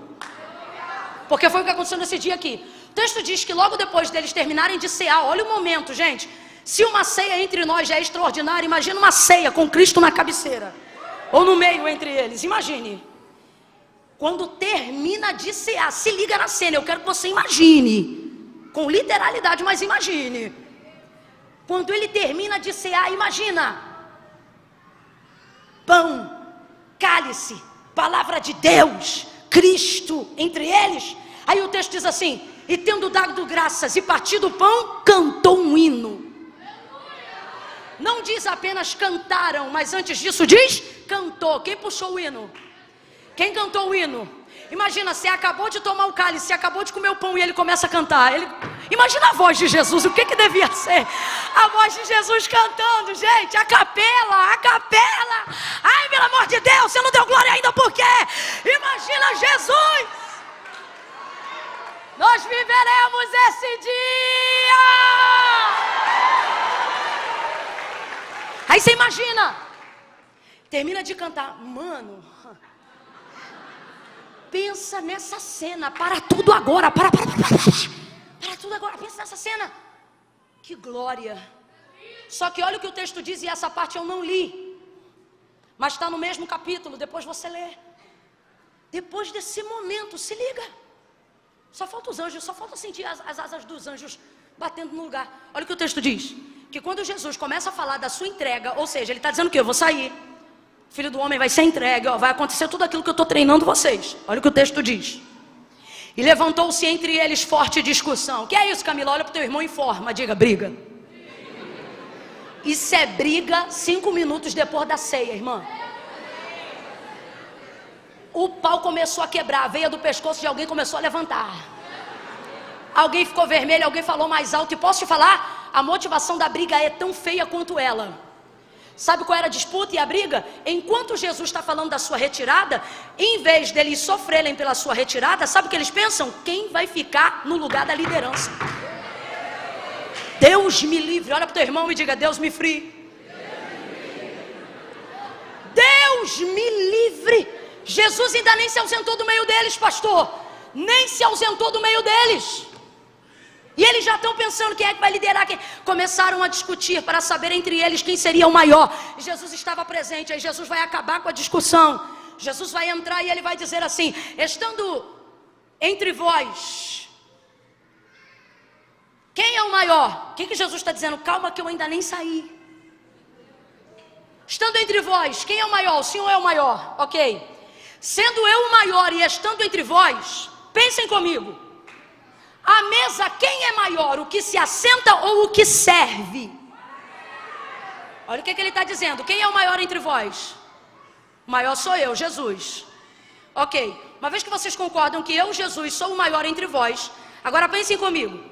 [SPEAKER 1] Porque foi o que aconteceu nesse dia aqui. O texto diz que logo depois deles terminarem de cear, olha o momento, gente. Se uma ceia entre nós já é extraordinária, imagina uma ceia com Cristo na cabeceira, ou no meio entre eles. Imagine. Quando termina de cear, se liga na cena, eu quero que você imagine, com literalidade, mas imagine. Quando ele termina de cear, imagina: pão, cálice, palavra de Deus, Cristo entre eles. Aí o texto diz assim: e tendo dado graças e partido o pão, cantou um hino. Não diz apenas cantaram, mas antes disso diz cantou. Quem puxou o hino? Quem cantou o hino? Imagina, você acabou de tomar o cálice, você acabou de comer o pão e ele começa a cantar. Imagina a voz de Jesus, o que devia ser? A voz de Jesus cantando, gente, a capela, a capela. Ai, pelo amor de Deus, você não deu glória ainda por quê? Imagina Jesus. Nós viveremos esse dia. Aí você imagina, termina de cantar, mano. Pensa nessa cena, para tudo agora, para tudo agora, pensa nessa cena. Que glória. Só que olha o que o texto diz, e essa parte eu não li, mas está no mesmo capítulo, depois você lê. Depois desse momento, se liga, só falta os anjos, só falta sentir as asas dos anjos batendo no lugar. Olha o que o texto diz, que quando Jesus começa a falar da sua entrega, ou seja, ele está dizendo que eu vou sair, o Filho do Homem vai ser entregue, vai acontecer tudo aquilo que eu estou treinando vocês. Olha o que o texto diz. E levantou-se entre eles forte discussão. Que é isso, Camila? Olha para o teu irmão e informa, diga: briga. Isso é briga 5 minutos depois da ceia, irmã. O pau começou a quebrar, a veia do pescoço de alguém começou a levantar. Alguém ficou vermelho, alguém falou mais alto. E posso te falar, a motivação da briga é tão feia quanto ela. Sabe qual era a disputa e a briga? Enquanto Jesus está falando da sua retirada, em vez deles sofrerem pela sua retirada, sabe o que eles pensam? Quem vai ficar no lugar da liderança? Deus me livre. Olha para o teu irmão e diga: Deus me livre. Deus me livre Jesus ainda nem se ausentou do meio deles, pastor. Nem se ausentou do meio deles. E eles já estão pensando quem é que vai liderar. Começaram a discutir para saber entre eles quem seria o maior. E Jesus estava presente. Aí Jesus vai acabar com a discussão. Jesus vai entrar e ele vai dizer assim: estando entre vós, quem é o maior? O que Jesus está dizendo? Calma que eu ainda nem saí. Estando entre vós, quem é o maior? O Senhor é o maior, ok. Sendo eu o maior e estando entre vós, pensem comigo. A mesa, quem é maior? O que se assenta ou o que serve? Olha o que ele está dizendo. Quem é o maior entre vós? O maior sou eu, Jesus. Ok, uma vez que vocês concordam que eu, Jesus, sou o maior entre vós, agora pensem comigo.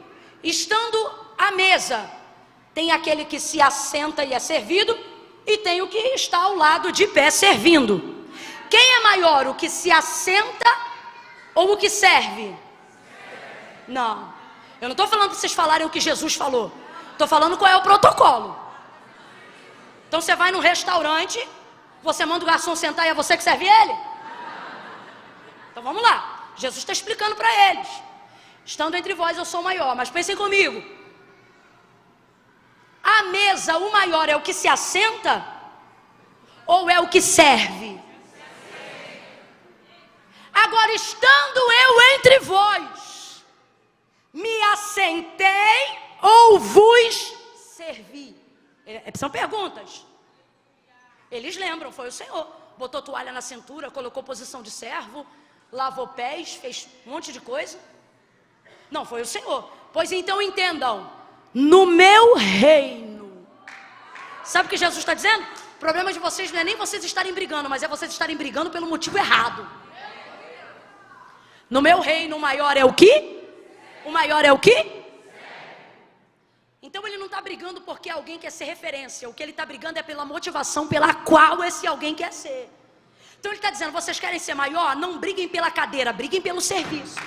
[SPEAKER 1] Estando à mesa, tem aquele que se assenta e é servido, e tem o que está ao lado de pé servindo. Quem é maior, o que se assenta ou o que serve? Não, eu não estou falando para vocês falarem o que Jesus falou. Estou falando qual é o protocolo. Então você vai num restaurante, você manda o garçom sentar e é você que serve ele? Então vamos lá, Jesus está explicando para eles. Estando entre vós eu sou o maior, mas pensem comigo. A mesa, o maior é o que se assenta ou é o que serve? Agora, estando eu entre vós, me assentei ou vos servi? São perguntas. Eles lembram, foi o Senhor. Botou toalha na cintura, colocou posição de servo, lavou pés, fez um monte de coisa. Não, foi o Senhor. Pois então entendam, no meu reino. Sabe o que Jesus está dizendo? O problema de vocês não é nem vocês estarem brigando, mas é vocês estarem brigando pelo motivo errado. No meu reino o maior é o quê? O maior é o quê? Então ele não está brigando porque alguém quer ser referência. O que ele está brigando é pela motivação pela qual esse alguém quer ser. Então ele está dizendo, vocês querem ser maior? Não briguem pela cadeira, briguem pelo serviço.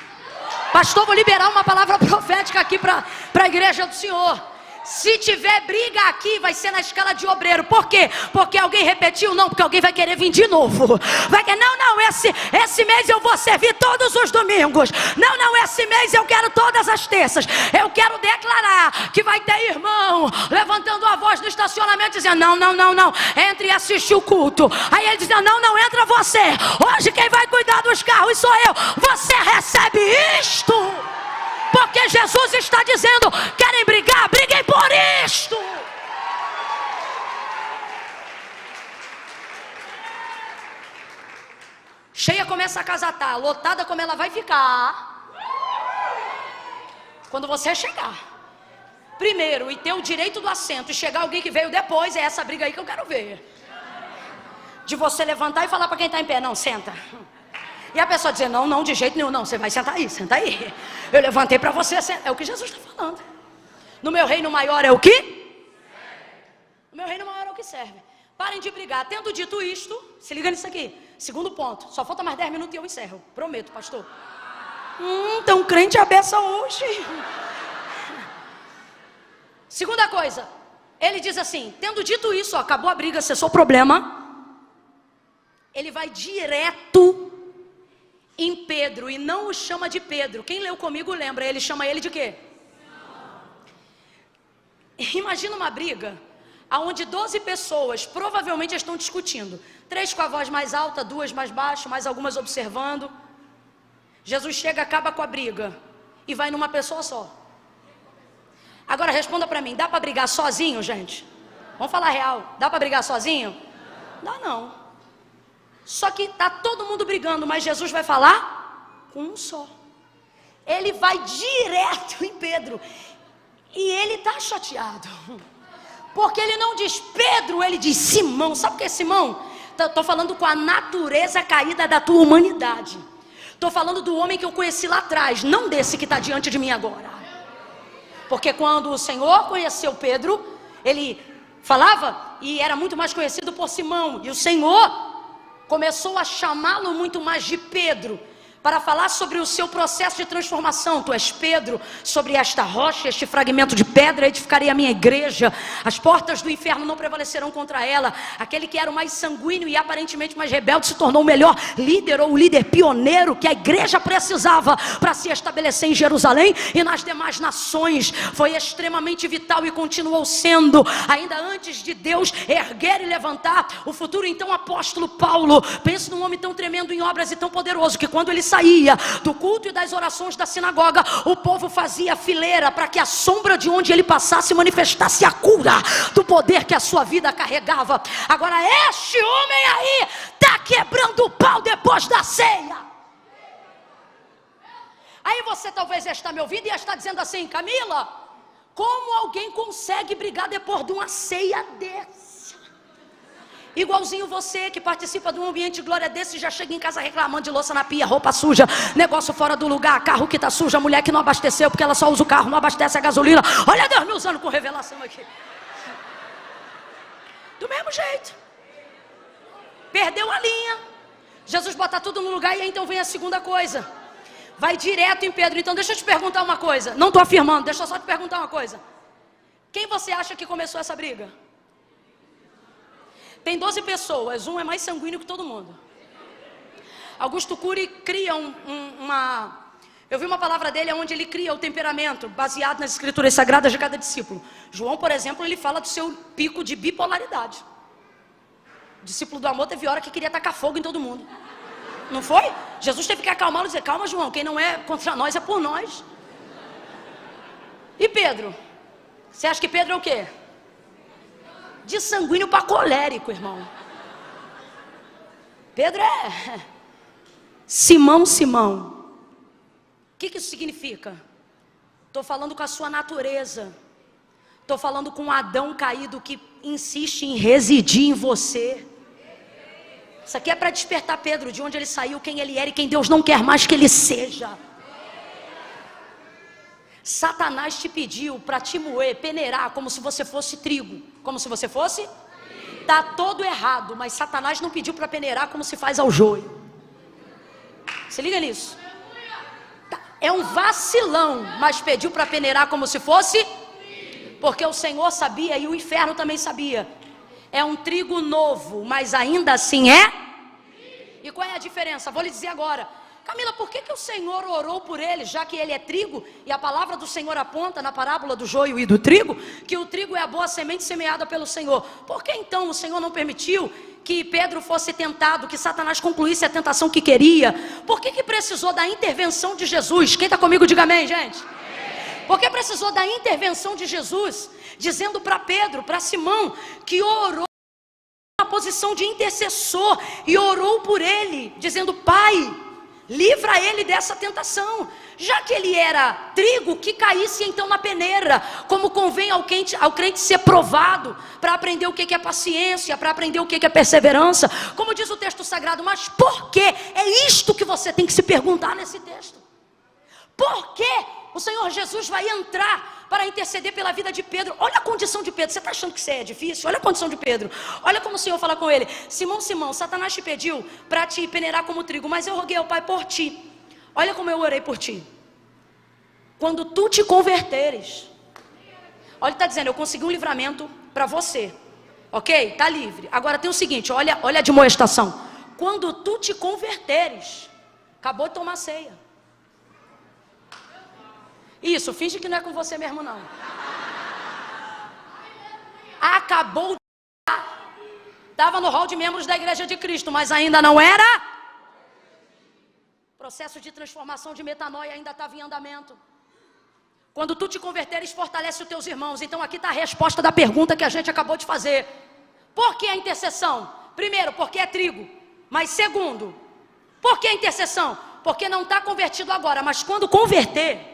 [SPEAKER 1] Pastor, vou liberar uma palavra profética aqui para a igreja do Senhor. Se tiver briga aqui, vai ser na escala de obreiro. Por quê? Porque alguém repetiu? Não, porque alguém vai querer vir de novo. Vai querer, não, esse mês eu vou servir todos os domingos. Não, esse mês eu quero todas as terças. Eu quero declarar que vai ter irmão levantando a voz no estacionamento dizendo, não, entre e assiste o culto. Aí ele dizendo, não, entra você. Hoje quem vai cuidar dos carros sou eu. Você recebe isto. Porque Jesus está dizendo, querem brigar? Briguem por isto. Cheia como essa casa está, lotada como ela vai ficar quando você chegar primeiro e ter o direito do assento e chegar alguém que veio depois, é essa briga aí que eu quero ver. De você levantar e falar para quem está em pé, não, senta. E a pessoa dizer, não, de jeito nenhum, não, você vai sentar aí, senta aí. Eu levantei para você, é o que Jesus está falando. No meu reino maior é o que? No meu reino maior é o que serve. Parem de brigar. Tendo dito isto, se liga nisso aqui. Segundo ponto, só falta mais 10 minutos e eu encerro. Prometo, pastor. Tão crente a beça hoje. Segunda coisa, ele diz assim, tendo dito isso, ó, acabou a briga, cessou o problema. Ele vai direto em Pedro e não o chama de Pedro. Quem leu comigo lembra, ele chama ele de quê? Imagina uma briga onde 12 pessoas provavelmente estão discutindo, 3 com a voz mais alta, 2 mais baixo, mais algumas observando. Jesus chega, acaba com a briga e vai numa pessoa só. Agora responda para mim, dá para brigar sozinho, gente? Vamos falar real, dá para brigar sozinho? Dá não. Só que está todo mundo brigando, mas Jesus vai falar com um só. Ele vai direto em Pedro. E ele está chateado. Porque ele não diz Pedro, ele diz Simão. Sabe o que é Simão? Estou falando com a natureza caída da tua humanidade. Estou falando do homem que eu conheci lá atrás, não desse que está diante de mim agora. Porque quando o Senhor conheceu Pedro, ele falava e era muito mais conhecido por Simão. E o Senhor começou a chamá-lo muito mais de Pedro, para falar sobre o seu processo de transformação. Tu és Pedro, sobre esta rocha, este fragmento de pedra, edificarei a minha igreja, as portas do inferno não prevalecerão contra ela. Aquele que era o mais sanguíneo e aparentemente mais rebelde se tornou o melhor líder, ou o líder pioneiro que a igreja precisava para se estabelecer em Jerusalém e nas demais nações. Foi extremamente vital e continuou sendo, ainda antes de Deus erguer e levantar o futuro então apóstolo Paulo. Pense num homem tão tremendo em obras e tão poderoso, que quando ele saía do culto e das orações da sinagoga, o povo fazia fileira para que a sombra de onde ele passasse manifestasse a cura do poder que a sua vida carregava. Agora este homem aí está quebrando o pau depois da ceia. Aí você talvez está me ouvindo e está dizendo assim: Camila, como alguém consegue brigar depois de uma ceia dessa? Igualzinho você que participa de um ambiente de glória desse, já chega em casa reclamando de louça na pia, roupa suja, negócio fora do lugar, carro que está sujo, a mulher que não abasteceu porque ela só usa o carro, não abastece a gasolina. Olha Deus me usando com revelação aqui. Do mesmo jeito. Perdeu a linha. Jesus bota tudo no lugar e aí então vem a segunda coisa. Vai direto em Pedro. Então deixa eu te perguntar uma coisa. Não estou afirmando, deixa eu só te perguntar uma coisa. Quem você acha que começou essa briga? Tem 12 pessoas, um é mais sanguíneo que todo mundo. Augusto Cury cria eu vi uma palavra dele onde ele cria o temperamento baseado nas escrituras sagradas de cada discípulo. João, por exemplo, ele fala do seu pico de bipolaridade. O discípulo do amor teve hora que queria tacar fogo em todo mundo. Não foi? Jesus teve que acalmá-lo e dizer: calma, João, quem não é contra nós é por nós. E Pedro? Você acha que Pedro é o quê? De sanguíneo para colérico, irmão. Pedro é Simão, Simão. O que isso significa? Estou falando com a sua natureza. Estou falando com um Adão caído que insiste em residir em você. Isso aqui é para despertar Pedro de onde ele saiu, quem ele era e quem Deus não quer mais que ele seja. Satanás te pediu para te moer, peneirar como se você fosse trigo. Como se você fosse? Está todo errado, mas Satanás não pediu para peneirar como se faz ao joio. Se liga nisso. É um vacilão, mas pediu para peneirar como se fosse? Porque o Senhor sabia e o inferno também sabia. É um trigo novo, mas ainda assim é? E qual é a diferença? Vou lhe dizer agora. Camila, por que o Senhor orou por ele, já que ele é trigo, e a palavra do Senhor aponta na parábola do joio e do trigo, que o trigo é a boa semente semeada pelo Senhor? Por que então o Senhor não permitiu que Pedro fosse tentado, que Satanás concluísse a tentação que queria? Por que precisou da intervenção de Jesus? Quem está comigo, diga amém, gente. Por que precisou da intervenção de Jesus, dizendo para Pedro, para Simão, que orou na posição de intercessor, e orou por ele, dizendo: Pai, livra ele dessa tentação, já que ele era trigo, que caísse então na peneira, como convém ao crente ser provado, para aprender o que é paciência, para aprender o que é perseverança, como diz o texto sagrado. Mas por que? É isto que você tem que se perguntar nesse texto. Por que o Senhor Jesus vai entrar para interceder pela vida de Pedro? Olha a condição de Pedro. Você está achando que isso é difícil? Olha a condição de Pedro. Olha como o Senhor fala com ele: Simão, Simão, Satanás te pediu para te peneirar como trigo, mas eu roguei ao Pai por ti. Olha como eu orei por ti. Quando tu te converteres. Olha, ele está dizendo: eu consegui um livramento para você. Ok? Está livre. Agora tem o seguinte, olha a admoestação. Quando tu te converteres. Acabou de tomar ceia. Isso, finge que não é com você mesmo não. Acabou de... Estava no hall de membros da Igreja de Cristo, mas ainda não era. O processo de transformação de metanoia ainda estava em andamento. Quando tu te converteres, fortalece os teus irmãos. Então aqui está a resposta da pergunta que a gente acabou de fazer. Por que a intercessão? Primeiro, porque é trigo. Mas segundo, por que a intercessão? Porque não está convertido agora, mas quando converter,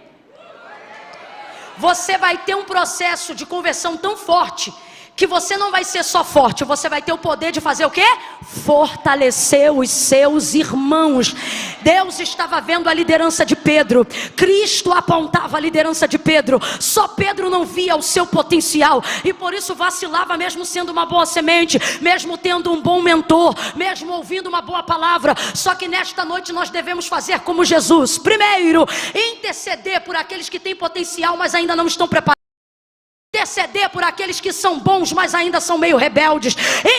[SPEAKER 1] você vai ter um processo de conversão tão forte que você não vai ser só forte, você vai ter o poder de fazer o quê? Fortalecer os seus irmãos. Deus estava vendo a liderança de Pedro, Cristo apontava a liderança de Pedro, só Pedro não via o seu potencial, e por isso vacilava, mesmo sendo uma boa semente, mesmo tendo um bom mentor, mesmo ouvindo uma boa palavra. Só que nesta noite nós devemos fazer como Jesus. Primeiro, interceder por aqueles que têm potencial, mas ainda não estão preparados. Interceder por aqueles que são bons, mas ainda são meio rebeldes.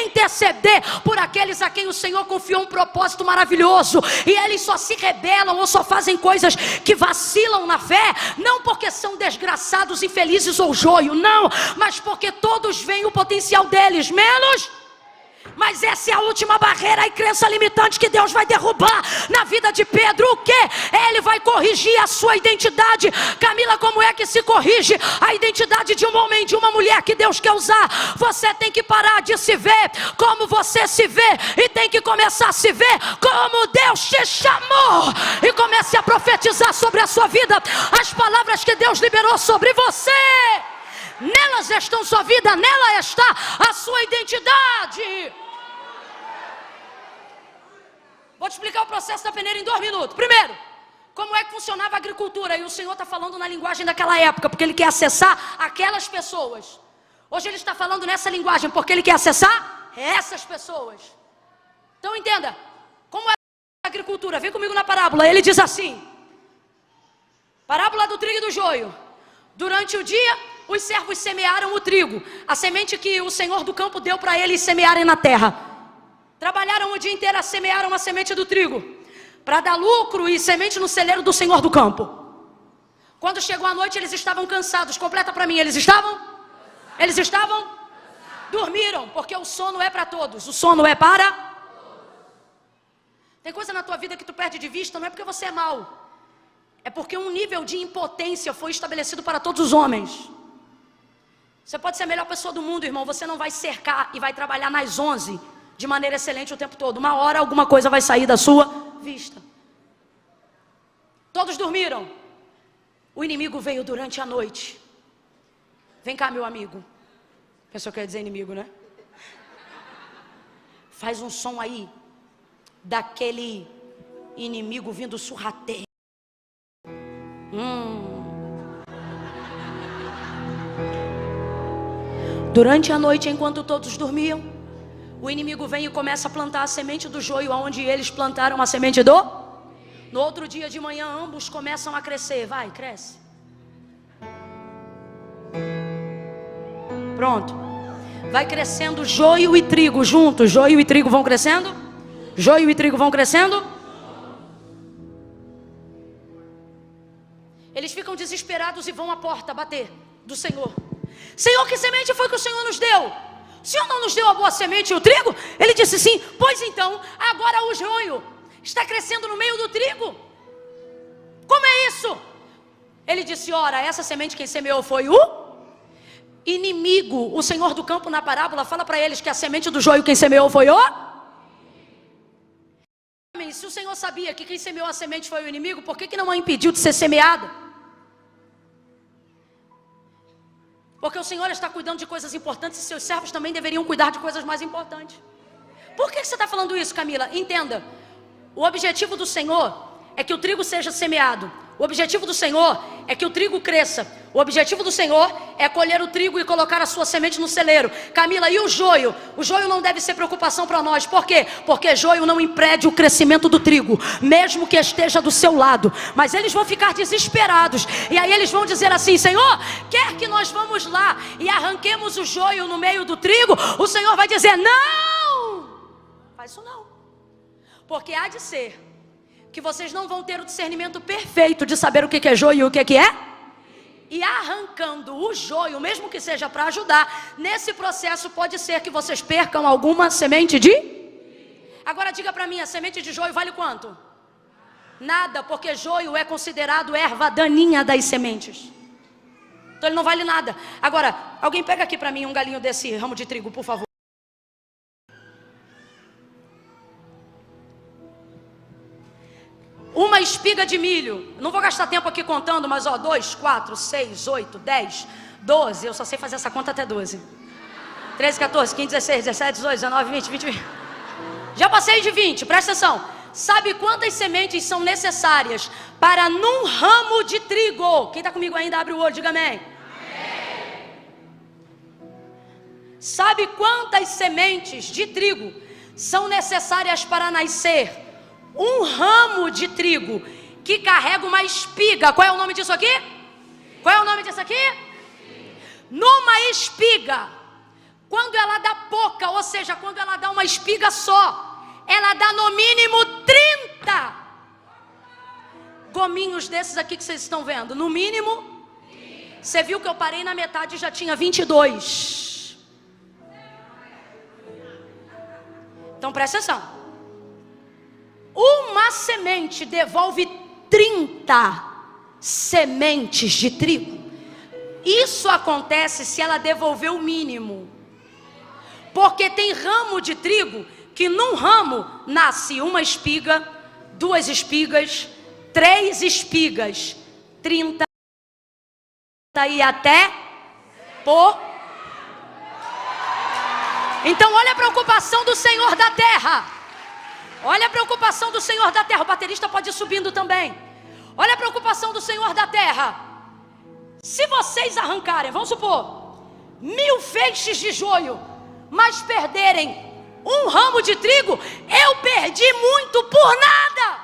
[SPEAKER 1] Interceder por aqueles a quem o Senhor confiou um propósito maravilhoso, e eles só se rebelam ou só fazem coisas que vacilam na fé, não porque são desgraçados, infelizes ou joio, não, mas porque todos veem o potencial deles, menos. Mas essa é a última barreira e crença limitante que Deus vai derrubar na vida de Pedro. O que? Ele vai corrigir a sua identidade. Camila, como é que se corrige a identidade de um homem, de uma mulher que Deus quer usar? Você tem que parar de se ver como você se vê, e tem que começar a se ver como Deus te chamou, e comece a profetizar sobre a sua vida as palavras que Deus liberou sobre você. Nelas está sua vida, nela está a sua identidade. Vou te explicar o processo da peneira em 2 minutos. Primeiro, como é que funcionava a agricultura? E o Senhor está falando na linguagem daquela época, porque Ele quer acessar aquelas pessoas. Hoje Ele está falando nessa linguagem, porque Ele quer acessar essas pessoas. Então entenda, como é a agricultura? Vem comigo na parábola. Ele diz assim, parábola do trigo e do joio. Durante o dia, os servos semearam o trigo, a semente que o Senhor do campo deu para eles semearem na terra. Trabalharam o dia inteiro, semearam a semente do trigo, para dar lucro e semente no celeiro do Senhor do campo. Quando chegou a noite, eles estavam cansados. Completa para mim, eles estavam? Dormiram, porque o sono é para todos. O sono é para? Tem coisa na tua vida que tu perde de vista, não é porque você é mau, é porque um nível de impotência foi estabelecido para todos os homens. Você pode ser a melhor pessoa do mundo, irmão, você não vai cercar e vai trabalhar nas 11 de maneira excelente o tempo todo. Uma hora alguma coisa vai sair da sua vista. Todos dormiram. O inimigo veio durante a noite. Vem cá, meu amigo. Pensou que eu ia dizer inimigo, né? Faz um som aí daquele inimigo vindo sorrateiro. Durante a noite, enquanto todos dormiam, o inimigo vem e começa a plantar a semente do joio, onde eles plantaram a semente do... No outro dia de manhã, ambos começam a crescer. Vai, cresce. Pronto. Vai crescendo joio e trigo juntos. Joio e trigo vão crescendo. Joio e trigo vão crescendo. Eles ficam desesperados e vão à porta bater do Senhor. Senhor, que semente foi que o Senhor nos deu? O Senhor não nos deu a boa semente e o trigo? Ele disse sim. Pois então, agora o joio está crescendo no meio do trigo. Como é isso? Ele disse, ora, essa semente quem semeou foi o inimigo. O Senhor do campo na parábola fala para eles que a semente do joio quem semeou foi o... Se o Senhor sabia que quem semeou a semente foi o inimigo, por que não a impediu de ser semeada? Porque o Senhor está cuidando de coisas importantes e seus servos também deveriam cuidar de coisas mais importantes. Por que você está falando isso, Camila? Entenda, o objetivo do Senhor é que o trigo seja semeado. O objetivo do Senhor é que o trigo cresça. O objetivo do Senhor é colher o trigo e colocar a sua semente no celeiro. Camila, e o joio? O joio não deve ser preocupação para nós. Por quê? Porque joio não impede o crescimento do trigo, mesmo que esteja do seu lado. Mas eles vão ficar desesperados. E aí eles vão dizer assim, Senhor, quer que nós vamos lá e arranquemos o joio no meio do trigo? O Senhor vai dizer, não! Faz isso não. Porque há de ser que vocês não vão ter o discernimento perfeito de saber o que é joio e o que é. E arrancando o joio, mesmo que seja para ajudar, nesse processo pode ser que vocês percam alguma semente de... Agora diga para mim, a semente de joio vale quanto? Nada, porque joio é considerado erva daninha das sementes. Então ele não vale nada. Agora, alguém pega aqui para mim um galinho desse ramo de trigo, por favor. Uma espiga de milho, não vou gastar tempo aqui contando, mas ó, 2, 4, 6, 8, 10, 12, eu só sei fazer essa conta até 12. 13, 14, 15, 16, 17, 18, 19, 20, 20. Já passei de 20, presta atenção. Sabe quantas sementes são necessárias para num ramo de trigo? Quem está comigo ainda, abre o olho, diga amém. Sabe quantas sementes de trigo são necessárias para nascer um ramo de trigo que carrega uma espiga? Qual é o nome disso aqui? Qual é o nome disso aqui? Numa espiga, quando ela dá pouca, ou seja, quando ela dá uma espiga só, ela dá no mínimo 30 gominhos desses aqui que vocês estão vendo. No mínimo, você viu que eu parei na metade e já tinha 22. Então presta atenção. Uma semente devolve 30 sementes de trigo. Isso acontece se ela devolver o mínimo. Porque tem ramo de trigo que num ramo nasce uma espiga, 2 espigas, 3 espigas, 30 e até por. Então olha a preocupação do Senhor da terra. Olha a preocupação do Senhor da terra. O baterista pode ir subindo também. Olha a preocupação do Senhor da terra. Se vocês arrancarem, vamos supor, 1000 feixes de joio, mas perderem um ramo de trigo, eu perdi muito por nada.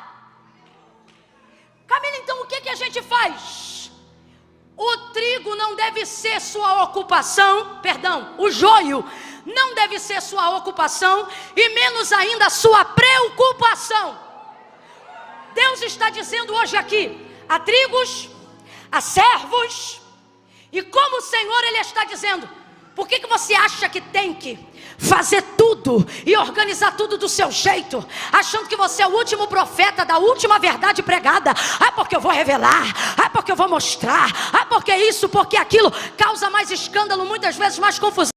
[SPEAKER 1] Camila, então o que a gente faz? O trigo não deve ser sua ocupação, o joio não deve ser sua ocupação, e menos ainda sua preocupação. Deus está dizendo hoje aqui, a trigos, a servos, e como o Senhor Ele está dizendo, por que você acha que tem que fazer tudo e organizar tudo do seu jeito, achando que você é o último profeta da última verdade pregada? Porque eu vou revelar, porque eu vou mostrar, porque isso, porque aquilo, causa mais escândalo, muitas vezes mais confusão.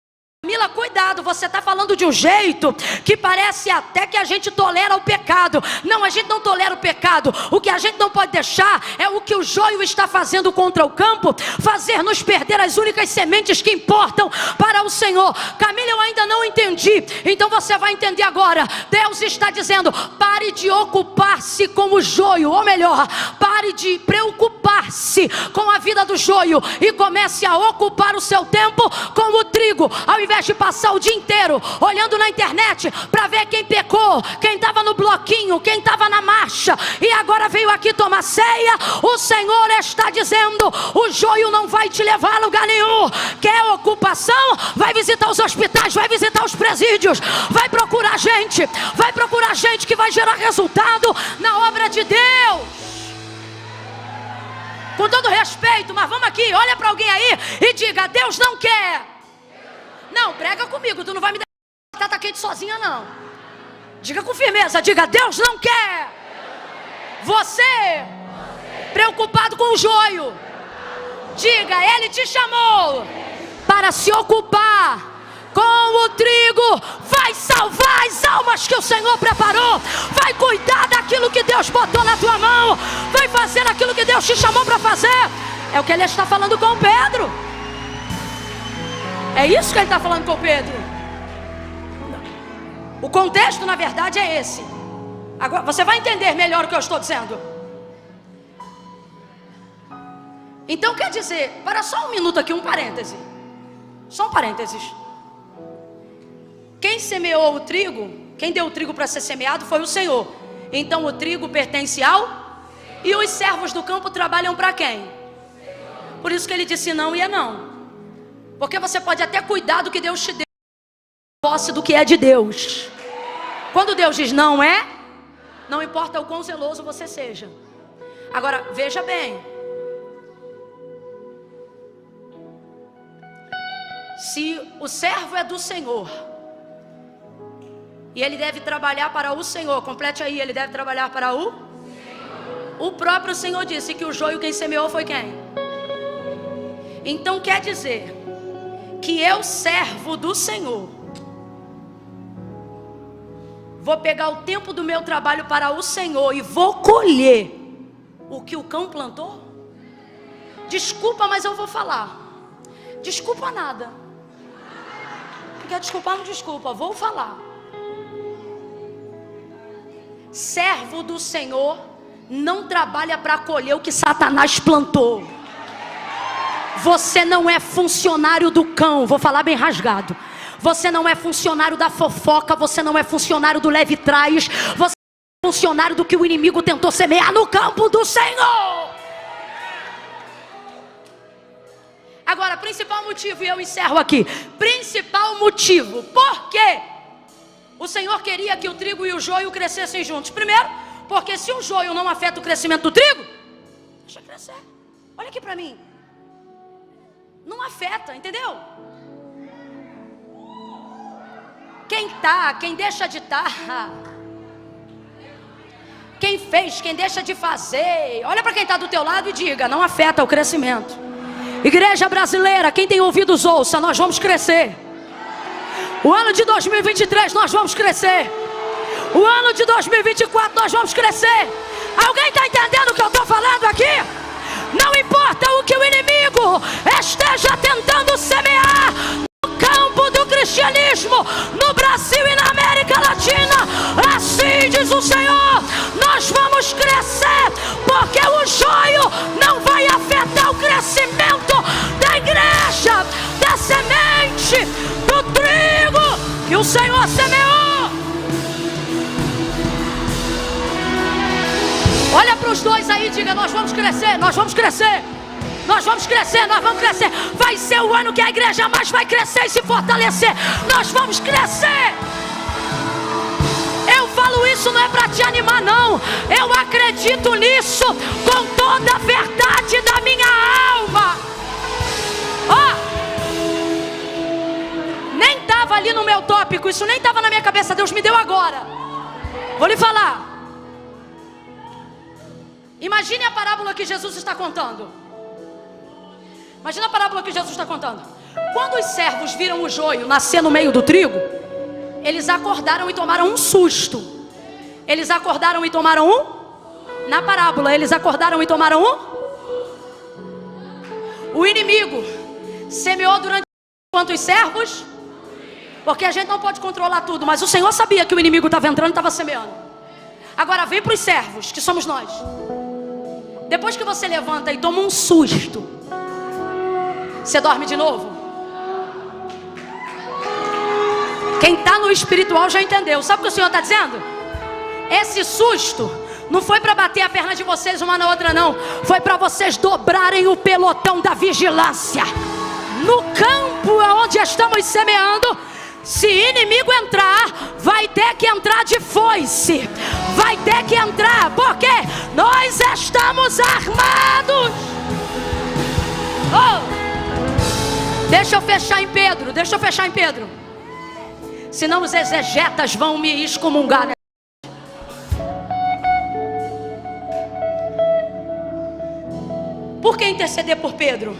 [SPEAKER 1] Camila, cuidado, você está falando de um jeito que parece até que a gente tolera o pecado. Não, a gente não tolera o pecado. O que a gente não pode deixar é o que o joio está fazendo contra o campo, fazer nos perder as únicas sementes que importam para o Senhor. Camila, eu ainda não entendi. Então você vai entender agora. Deus está dizendo, pare de ocupar-se com o joio, ou melhor, pare de preocupar-se com a vida do joio e comece a ocupar o seu tempo com o trigo. Ao invés de passar o dia inteiro olhando na internet para ver quem pecou, quem estava no bloquinho, quem estava na marcha e agora veio aqui tomar ceia, o Senhor está dizendo, o joio não vai te levar a lugar nenhum. Quer ocupação? Vai visitar os hospitais, vai visitar os presídios, vai procurar gente que vai gerar resultado na obra de Deus. Com todo respeito, mas vamos aqui, olha para alguém aí e diga, Deus não quer. Não, prega comigo, tu não vai me deixar batata quente sozinha não. Diga com firmeza, diga, Deus não quer. Você preocupado com o joio. Diga, Ele te chamou para se ocupar com o trigo. Vai salvar as almas que o Senhor preparou. Vai cuidar daquilo que Deus botou na tua mão. Vai fazer aquilo que Deus te chamou para fazer. É o que Ele está falando com Pedro. É isso que Ele está falando com Pedro. O contexto na verdade é esse. Agora você vai entender melhor o que eu estou dizendo. Então quer dizer, para só um minuto aqui, um parêntese. Só um parênteses. Quem semeou o trigo, quem deu o trigo para ser semeado foi o Senhor. Então o trigo pertence ao... E os servos do campo trabalham para quem? Por isso que Ele disse não e é não. Porque você pode até cuidar do que Deus te deu, posse do que é de Deus. Quando Deus diz não é, não importa o quão zeloso você seja. Agora, veja bem. Se o servo é do Senhor, e ele deve trabalhar para o Senhor, complete aí, ele deve trabalhar para o Senhor. O próprio Senhor disse que o joio quem semeou foi quem? Então quer dizer que eu, servo do Senhor, vou pegar o tempo do meu trabalho para o Senhor e vou colher o que o cão plantou? Desculpa, mas eu vou falar. Desculpa nada. quer desculpar, não desculpa, vou falar. Servo do Senhor não trabalha para colher o que Satanás plantou. Você não é funcionário do cão, vou falar bem rasgado. Você não é funcionário da fofoca, você não é funcionário do leve trás, você é funcionário do que o inimigo tentou semear no campo do Senhor. Agora, principal motivo, e eu encerro aqui. Principal motivo, por quê? O Senhor queria que o trigo e o joio crescessem juntos. Primeiro, porque se o joio não afeta o crescimento do trigo, deixa crescer. Olha aqui para mim. Não afeta, entendeu? Quem deixa de estar. Quem fez, quem deixa de fazer. Olha para quem está do teu lado e diga, não afeta o crescimento. Igreja brasileira, quem tem ouvidos ouça, nós vamos crescer. O ano de 2023 nós vamos crescer. O ano de 2024 nós vamos crescer. Alguém está entendendo o que eu estou falando aqui? Não importa o que o inimigo esteja tentando semear no campo do cristianismo, no Brasil e na América Latina, assim diz o Senhor, nós vamos crescer, porque o joio não vai afetar o crescimento da igreja, da semente, do trigo que o Senhor semeou. Olha para os dois aí e diga, nós vamos crescer, nós vamos crescer. Nós vamos crescer, nós vamos crescer. Vai ser o ano que a igreja mais vai crescer e se fortalecer. Nós vamos crescer. Eu falo isso não é para te animar não. Eu acredito nisso com toda a verdade da minha alma. Nem estava ali no meu tópico. Isso nem estava na minha cabeça. Deus me deu agora. Vou lhe falar. Imagine a parábola que Jesus está contando. Imagina a parábola que Jesus está contando. Quando os servos viram o joio nascer no meio do trigo, eles acordaram e tomaram um susto. Eles acordaram e tomaram um? Na parábola, eles acordaram e tomaram um? O inimigo semeou durante quantos servos? Porque a gente não pode controlar tudo, mas o Senhor sabia que o inimigo estava entrando e estava semeando. Agora vem para os servos, que somos nós. Depois que você levanta e toma um susto, você dorme de novo? Quem está no espiritual já entendeu. Sabe o que o Senhor está dizendo? Esse susto não foi para bater a perna de vocês uma na outra não. Foi para vocês dobrarem o pelotão da vigilância. No campo onde estamos semeando, se inimigo entrar, vai ter que entrar de foice. Vai ter que entrar, porque nós estamos armados. Deixa eu fechar em Pedro. Senão os exegetas vão me excomungar. Por que interceder por Pedro?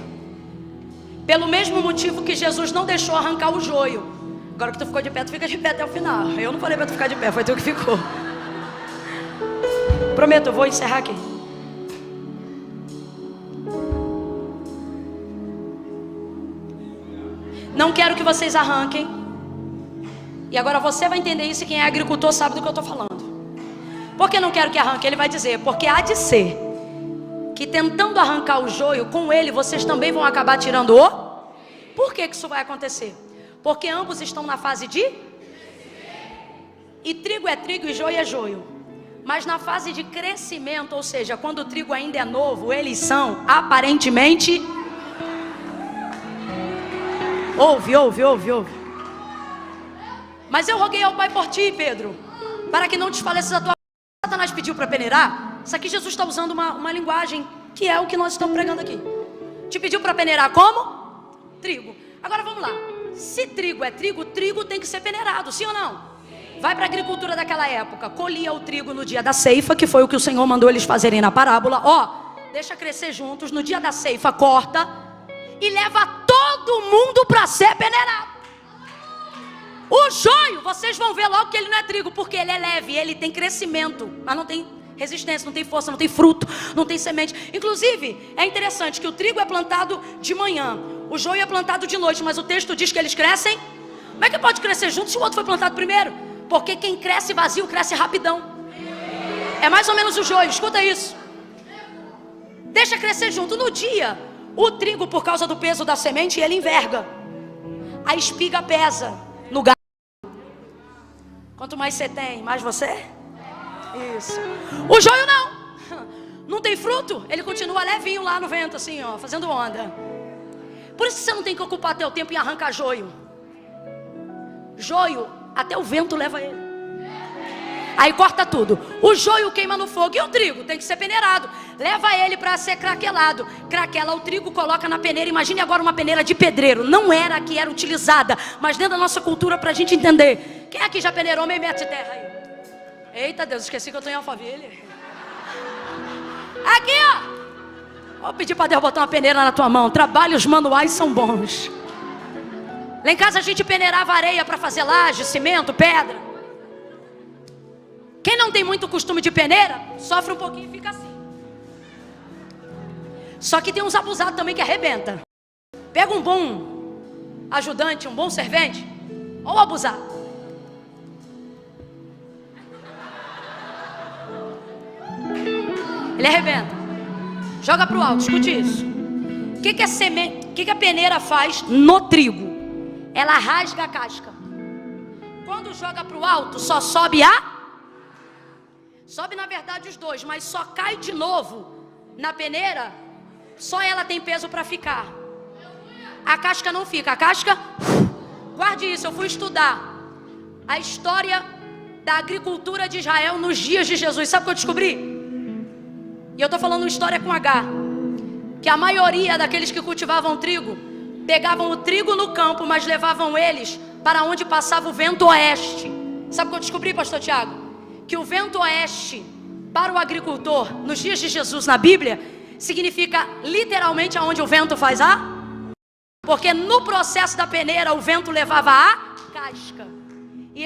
[SPEAKER 1] Pelo mesmo motivo que Jesus não deixou arrancar o joio. Agora que tu ficou de pé, tu fica de pé até o final. Eu não falei para tu ficar de pé, foi tu que ficou. Prometo, eu vou encerrar aqui. Não quero que vocês arranquem. E agora você vai entender isso, e quem é agricultor sabe do que eu estou falando. Por que não quero que arranque? Ele vai dizer, porque há de ser que tentando arrancar o joio, com ele vocês também vão acabar tirando o... Por que isso vai acontecer? Porque ambos estão na fase de... E trigo é trigo e joio é joio. Mas na fase de crescimento, ou seja, quando o trigo ainda é novo, eles são aparentemente... Ouve. Mas eu roguei ao Pai por ti, Pedro, para que não desfaleças a tua... Satanás pediu para peneirar. Isso aqui Jesus está usando uma linguagem que é o que nós estamos pregando aqui. Te pediu para peneirar como? Trigo. Agora vamos lá. Se trigo é trigo, trigo tem que ser peneirado, sim ou não? Vai para a agricultura daquela época. Colhia o trigo no dia da ceifa, que foi o que o Senhor mandou eles fazerem na parábola. Deixa crescer juntos. No dia da ceifa, corta e leva todo mundo para ser peneirado. O joio, vocês vão ver logo que ele não é trigo, porque ele é leve, ele tem crescimento, mas não tem resistência, não tem força, não tem fruto, não tem semente. Inclusive, é interessante que o trigo é plantado de manhã, o joio é plantado de noite, mas o texto diz que eles crescem. Como é que pode crescer junto se o outro foi plantado primeiro? Porque quem cresce vazio, cresce rapidão. É mais ou menos o joio, escuta isso. Deixa crescer junto. No dia, o trigo, por causa do peso da semente, ele enverga. A espiga pesa no gado. Quanto mais você tem, mais você? Isso. O joio não. Não tem fruto, ele continua levinho lá no vento, assim, ó, fazendo onda. Por isso que você não tem que ocupar teu tempo em arrancar joio. Joio, até o vento leva ele. Aí corta tudo. O joio queima no fogo. E o trigo tem que ser peneirado. Leva ele para ser craquelado. Craquela o trigo, coloca na peneira. Imagine agora uma peneira de pedreiro. Não era a que era utilizada, mas dentro da nossa cultura, para a gente entender. Quem aqui já peneirou meio metro de terra aí? Eita Deus, esqueci que eu estou em Alphaville. Aqui, ó. Vou pedir para Deus botar uma peneira na tua mão. Trabalhos manuais são bons. Lá em casa a gente peneirava areia para fazer laje, cimento, pedra. Quem não tem muito costume de peneira, sofre um pouquinho e fica assim. Só que tem uns abusados também que arrebenta. Pega um bom ajudante, um bom servente, ou abusado. Ele arrebenta. Joga para o alto, escute isso. O que a peneira faz no trigo? Ela rasga a casca. Quando joga para o alto, só sobe sobe na verdade os dois, mas só cai de novo na peneira. Só ela tem peso para ficar. A casca não fica. A casca, guarde isso, eu fui estudar a história da agricultura de Israel nos dias de Jesus. Sabe o que eu descobri? E eu estou falando uma história com H. Que a maioria daqueles que cultivavam trigo pegavam o trigo no campo, mas levavam eles para onde passava o vento oeste. Sabe o que eu descobri, pastor Tiago? Que o vento oeste para o agricultor nos dias de Jesus na Bíblia significa literalmente aonde o vento faz porque no processo da peneira o vento levava a casca e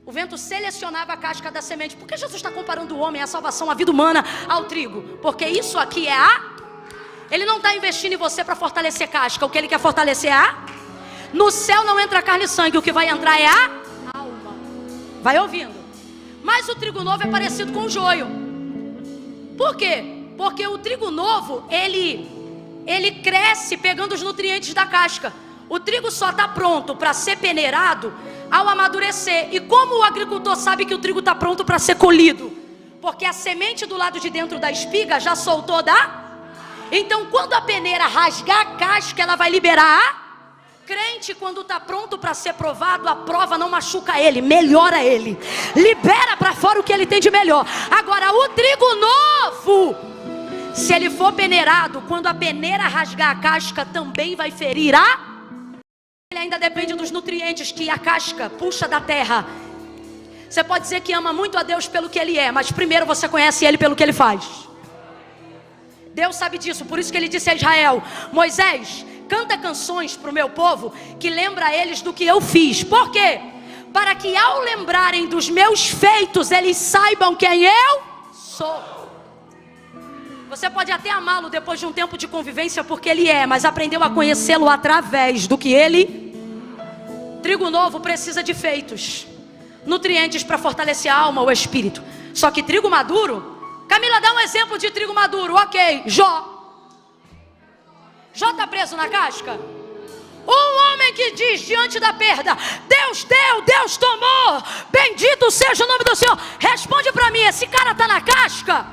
[SPEAKER 1] o vento selecionava a casca da semente. Por que Jesus está comparando o homem, a salvação, a vida humana ao trigo? Porque isso aqui ele não está investindo em você para fortalecer casca. O que ele quer fortalecer no céu não entra carne e sangue, o que vai entrar é a alma. Vai ouvindo. Mas o trigo novo é parecido com o joio. Por quê? Porque o trigo novo, ele cresce pegando os nutrientes da casca. O trigo só está pronto para ser peneirado ao amadurecer. E como o agricultor sabe que o trigo está pronto para ser colhido? Porque a semente do lado de dentro da espiga já soltou Então quando a peneira rasgar a casca, ela vai liberar crente, quando está pronto para ser provado, a prova não machuca ele, melhora ele, libera para fora o que ele tem de melhor. Agora o trigo novo, se ele for peneirado, quando a peneira rasgar a casca, também vai ferir ele ainda depende dos nutrientes que a casca puxa da terra. Você pode dizer que ama muito a Deus pelo que ele é, mas primeiro você conhece ele pelo que ele faz. Deus sabe disso, por isso que ele disse a Israel: Moisés, canta canções para o meu povo que lembra eles do que eu fiz. Por quê? Para que ao lembrarem dos meus feitos, eles saibam quem eu sou. Você pode até amá-lo depois de um tempo de convivência porque ele mas aprendeu a conhecê-lo através do que ele... Trigo novo precisa de feitos, nutrientes para fortalecer a alma, o espírito. Só que trigo maduro... Camila, dá um exemplo de trigo maduro. Ok, Jó está preso na casca. Um homem que diz diante da perda: Deus deu, Deus tomou, bendito seja o nome do Senhor. Responde para mim, esse cara está na casca?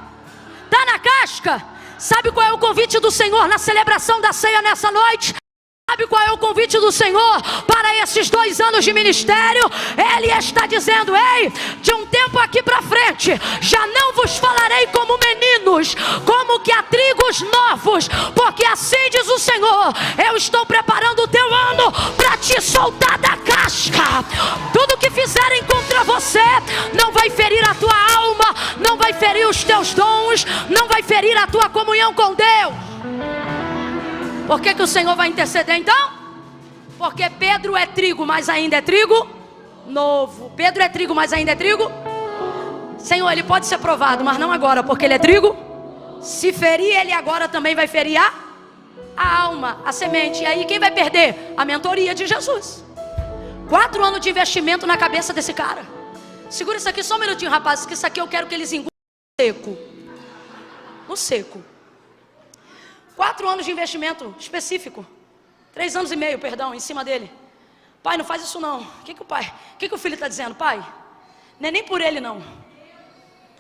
[SPEAKER 1] Está na casca? Sabe qual é o convite do Senhor na celebração da ceia nessa noite? Sabe qual é o convite do Senhor para esses 2 anos de ministério? Ele está dizendo: ei, de um tempo aqui para frente, já não vos falarei como meninos, como que a trigos novos, porque assim diz o Senhor: eu estou preparando o teu ano para te soltar da casca. Tudo que fizerem contra você não vai ferir a tua alma, não vai ferir os teus dons, não vai ferir a tua comunhão com Deus. Por que o Senhor vai interceder então? Porque Pedro é trigo, mas ainda é trigo novo. Pedro é trigo, mas ainda é trigo. Senhor, ele pode ser provado, mas não agora, porque ele é trigo. Se ferir ele agora, também vai ferir a alma, a semente. E aí quem vai perder? A mentoria de Jesus. 4 anos de investimento na cabeça desse cara. Segura isso aqui só um minutinho, rapazes, que isso aqui eu quero que eles engulam no seco. No seco. 4 anos de investimento específico. 3 anos e meio, perdão, em cima dele. Pai, não faz isso não. O que o filho está dizendo? Pai, não é nem por ele não.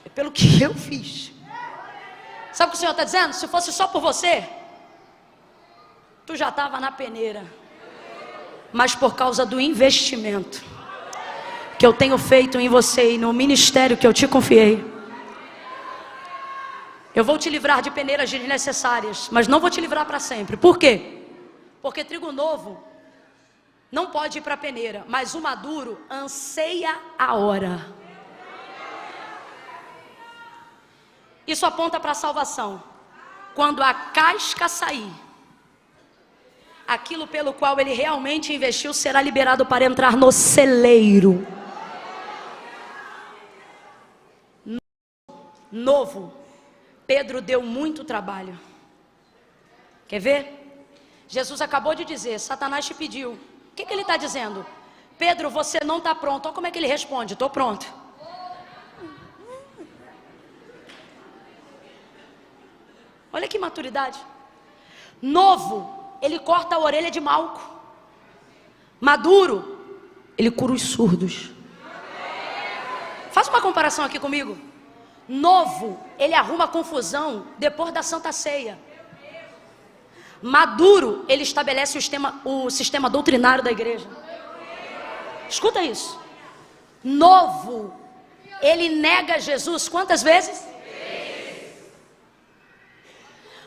[SPEAKER 1] É pelo que eu fiz. Sabe o que o Senhor está dizendo? Se fosse só por você, tu já estava na peneira. Mas por causa do investimento que eu tenho feito em você e no ministério que eu te confiei, eu vou te livrar de peneiras desnecessárias, mas não vou te livrar para sempre. Por quê? Porque trigo novo não pode ir para a peneira, mas o maduro anseia a hora. Isso aponta para a salvação. Quando a casca sair, aquilo pelo qual ele realmente investiu será liberado para entrar no celeiro. Novo. Pedro deu muito trabalho. Quer ver? Jesus acabou de dizer, Satanás te pediu. O que ele está dizendo? Pedro, você não está pronto. Olha como é que ele responde, estou pronto. Olha que maturidade. Novo, ele corta a orelha de Malco. Maduro, ele cura os surdos. Faz uma comparação aqui comigo. Novo, ele arruma confusão depois da Santa Ceia. Maduro, ele estabelece o sistema doutrinário da igreja. Escuta isso. Novo, ele nega Jesus quantas vezes?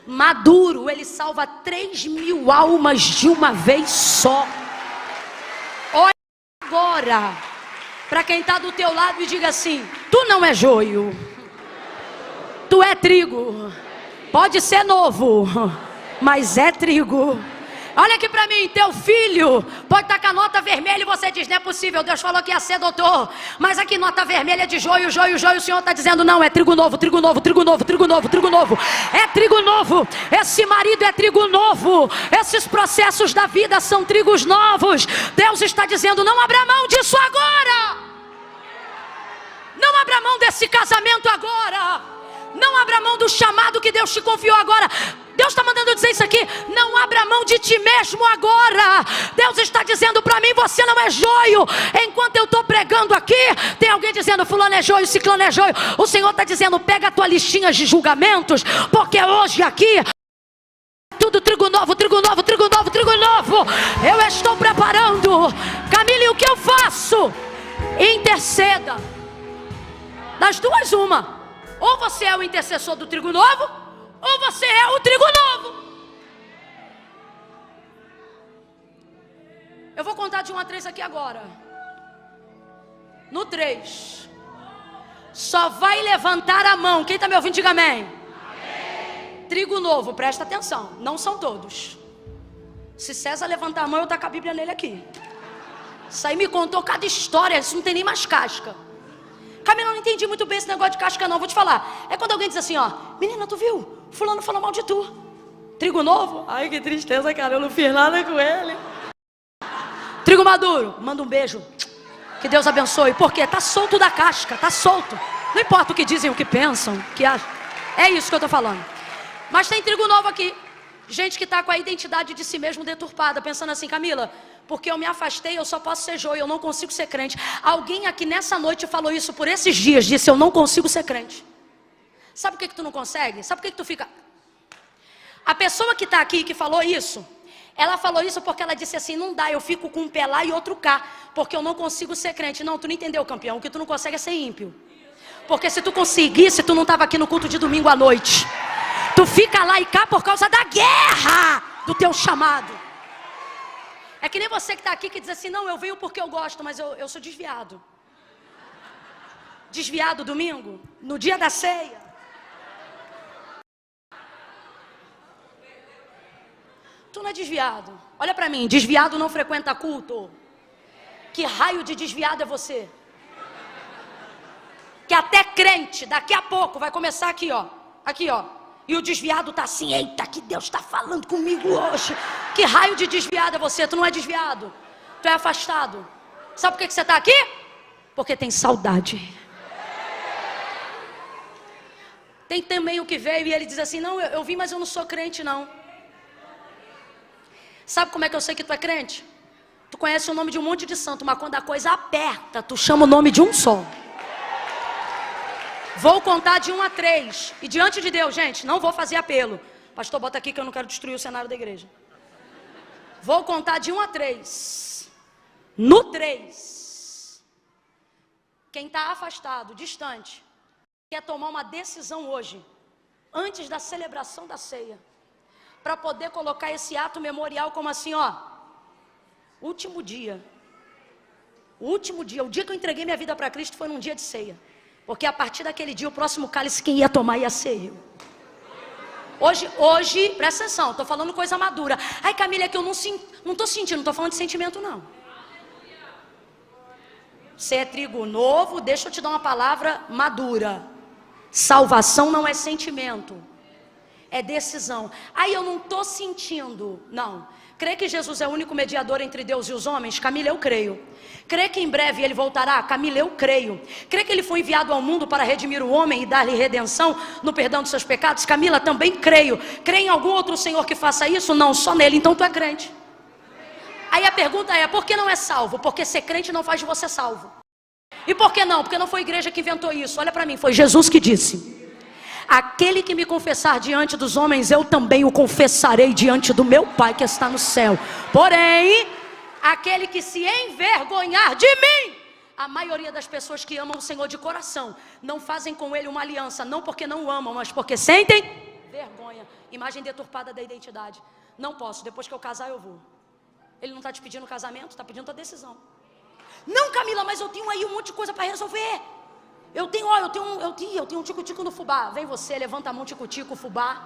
[SPEAKER 1] Maduro, ele salva 3.000 almas de uma vez só. Olha agora para quem está do teu lado e diga assim: tu não é joio, tu é trigo. Pode ser novo, mas é trigo. Olha aqui para mim, teu filho pode estar com a nota vermelha e você diz, não é possível, Deus falou que ia ser doutor. Mas aqui nota vermelha de joio, joio, joio, o Senhor está dizendo, não, é trigo novo, trigo novo, trigo novo, trigo novo, trigo novo. É trigo novo, esse marido é trigo novo, esses processos da vida são trigos novos. Deus está dizendo, não abra mão disso agora. Não abra mão desse casamento agora. Não abra mão do chamado que Deus te confiou agora. Deus está mandando dizer isso aqui. Não abra mão de ti mesmo agora. Deus está dizendo para mim, você não é joio. Enquanto eu estou pregando aqui, tem alguém dizendo, fulano é joio, ciclano é joio. O Senhor está dizendo, pega a tua listinha de julgamentos, porque hoje aqui tudo trigo novo, trigo novo, trigo novo, trigo novo. Eu estou preparando. Camille, o que eu faço? Interceda. Das duas, uma. Ou você é o intercessor do trigo novo, ou você é o trigo novo. Eu vou contar de 1 a 3 aqui agora. No 3, só vai levantar a mão. Quem está me ouvindo, diga amém. Amém. Trigo novo, presta atenção. Não são todos. Se César levantar a mão, eu taco a Bíblia nele aqui. Isso aí me contou cada história. Isso não tem nem mais casca. Camila, eu não entendi muito bem esse negócio de casca não, vou te falar. É quando alguém diz assim, ó, menina, tu viu? Fulano falou mal de tu. Trigo novo? Ai, que tristeza, cara, eu não fiz nada com ele. Trigo maduro, manda um beijo. Que Deus abençoe. Por quê? Tá solto da casca, tá solto. Não importa o que dizem, o que pensam, o que acham. É isso que eu tô falando. Mas tem trigo novo aqui. Gente que tá com a identidade de si mesmo deturpada, pensando assim, Camila, porque eu me afastei, eu só posso ser joio, eu não consigo ser crente. Alguém aqui nessa noite falou isso por esses dias, disse, eu não consigo ser crente. Sabe por que tu não consegue? Sabe por que tu fica... A pessoa que está aqui, que falou isso, ela falou isso porque ela disse assim, não dá, eu fico com um pé lá e outro cá, porque eu não consigo ser crente. Não, tu não entendeu, campeão, o que tu não consegue é ser ímpio. Porque se tu conseguisse, tu não estava aqui no culto de domingo à noite. Tu fica lá e cá por causa da guerra do teu chamado. É que nem você que está aqui que diz assim, não, eu venho porque eu gosto, mas eu sou desviado. Desviado domingo, no dia da ceia. Tu não é desviado. Olha para mim, desviado não frequenta culto. Que raio de desviado é você? Que até crente, daqui a pouco, vai começar aqui, ó. Aqui, ó. E o desviado está assim, eita, que Deus está falando comigo hoje. Que raio de desviado é você? Tu não é desviado, tu é afastado. Sabe por que você está aqui? Porque tem saudade. Tem também o que veio e ele diz assim, não, eu vim, mas eu não sou crente não. Sabe como é que eu sei que tu é crente? Tu conhece o nome de um monte de santo, mas quando a coisa aperta, tu chama o nome de um só. Vou contar de 1 a 3. E diante de Deus, gente, não vou fazer apelo. Pastor, bota aqui que eu não quero destruir o cenário da igreja. Vou contar de 1 a 3. No 3, quem está afastado, distante, quer tomar uma decisão hoje, antes da celebração da ceia, para poder colocar esse ato memorial como assim, ó, último dia, o dia que eu entreguei minha vida para Cristo foi num dia de ceia, porque a partir daquele dia o próximo cálice quem ia tomar ia ser eu. Hoje, presta atenção, estou falando coisa madura. Ai Camila, é que eu não estou sentindo, não estou falando de sentimento não. Você é trigo novo, deixa eu te dar uma palavra madura. Salvação não é sentimento, é decisão. Aí eu não estou sentindo, não. Crê que Jesus é o único mediador entre Deus e os homens? Camila, eu creio. Crê que em breve ele voltará? Camila, eu creio. Crê que ele foi enviado ao mundo para redimir o homem e dar-lhe redenção no perdão dos seus pecados? Camila, também creio. Crê em algum outro Senhor que faça isso? Não, só nele, então tu é crente. Aí a pergunta é, por que não é salvo? Porque ser crente não faz de você salvo. E por que não? Porque não foi a igreja que inventou isso. Olha para mim, foi Jesus que disse: aquele que me confessar diante dos homens, eu também o confessarei diante do meu Pai que está no céu. Porém, aquele que se envergonhar de mim, a maioria das pessoas que amam o Senhor de coração, não fazem com ele uma aliança, não porque não o amam, mas porque sentem vergonha. Imagem deturpada da identidade. Não posso, depois que eu casar eu vou. Ele não está te pedindo casamento, está pedindo tua decisão. Não, Camila, mas eu tenho aí um monte de coisa para resolver. Eu tenho um tico-tico no fubá. Vem você, levanta a mão, tico-tico, fubá.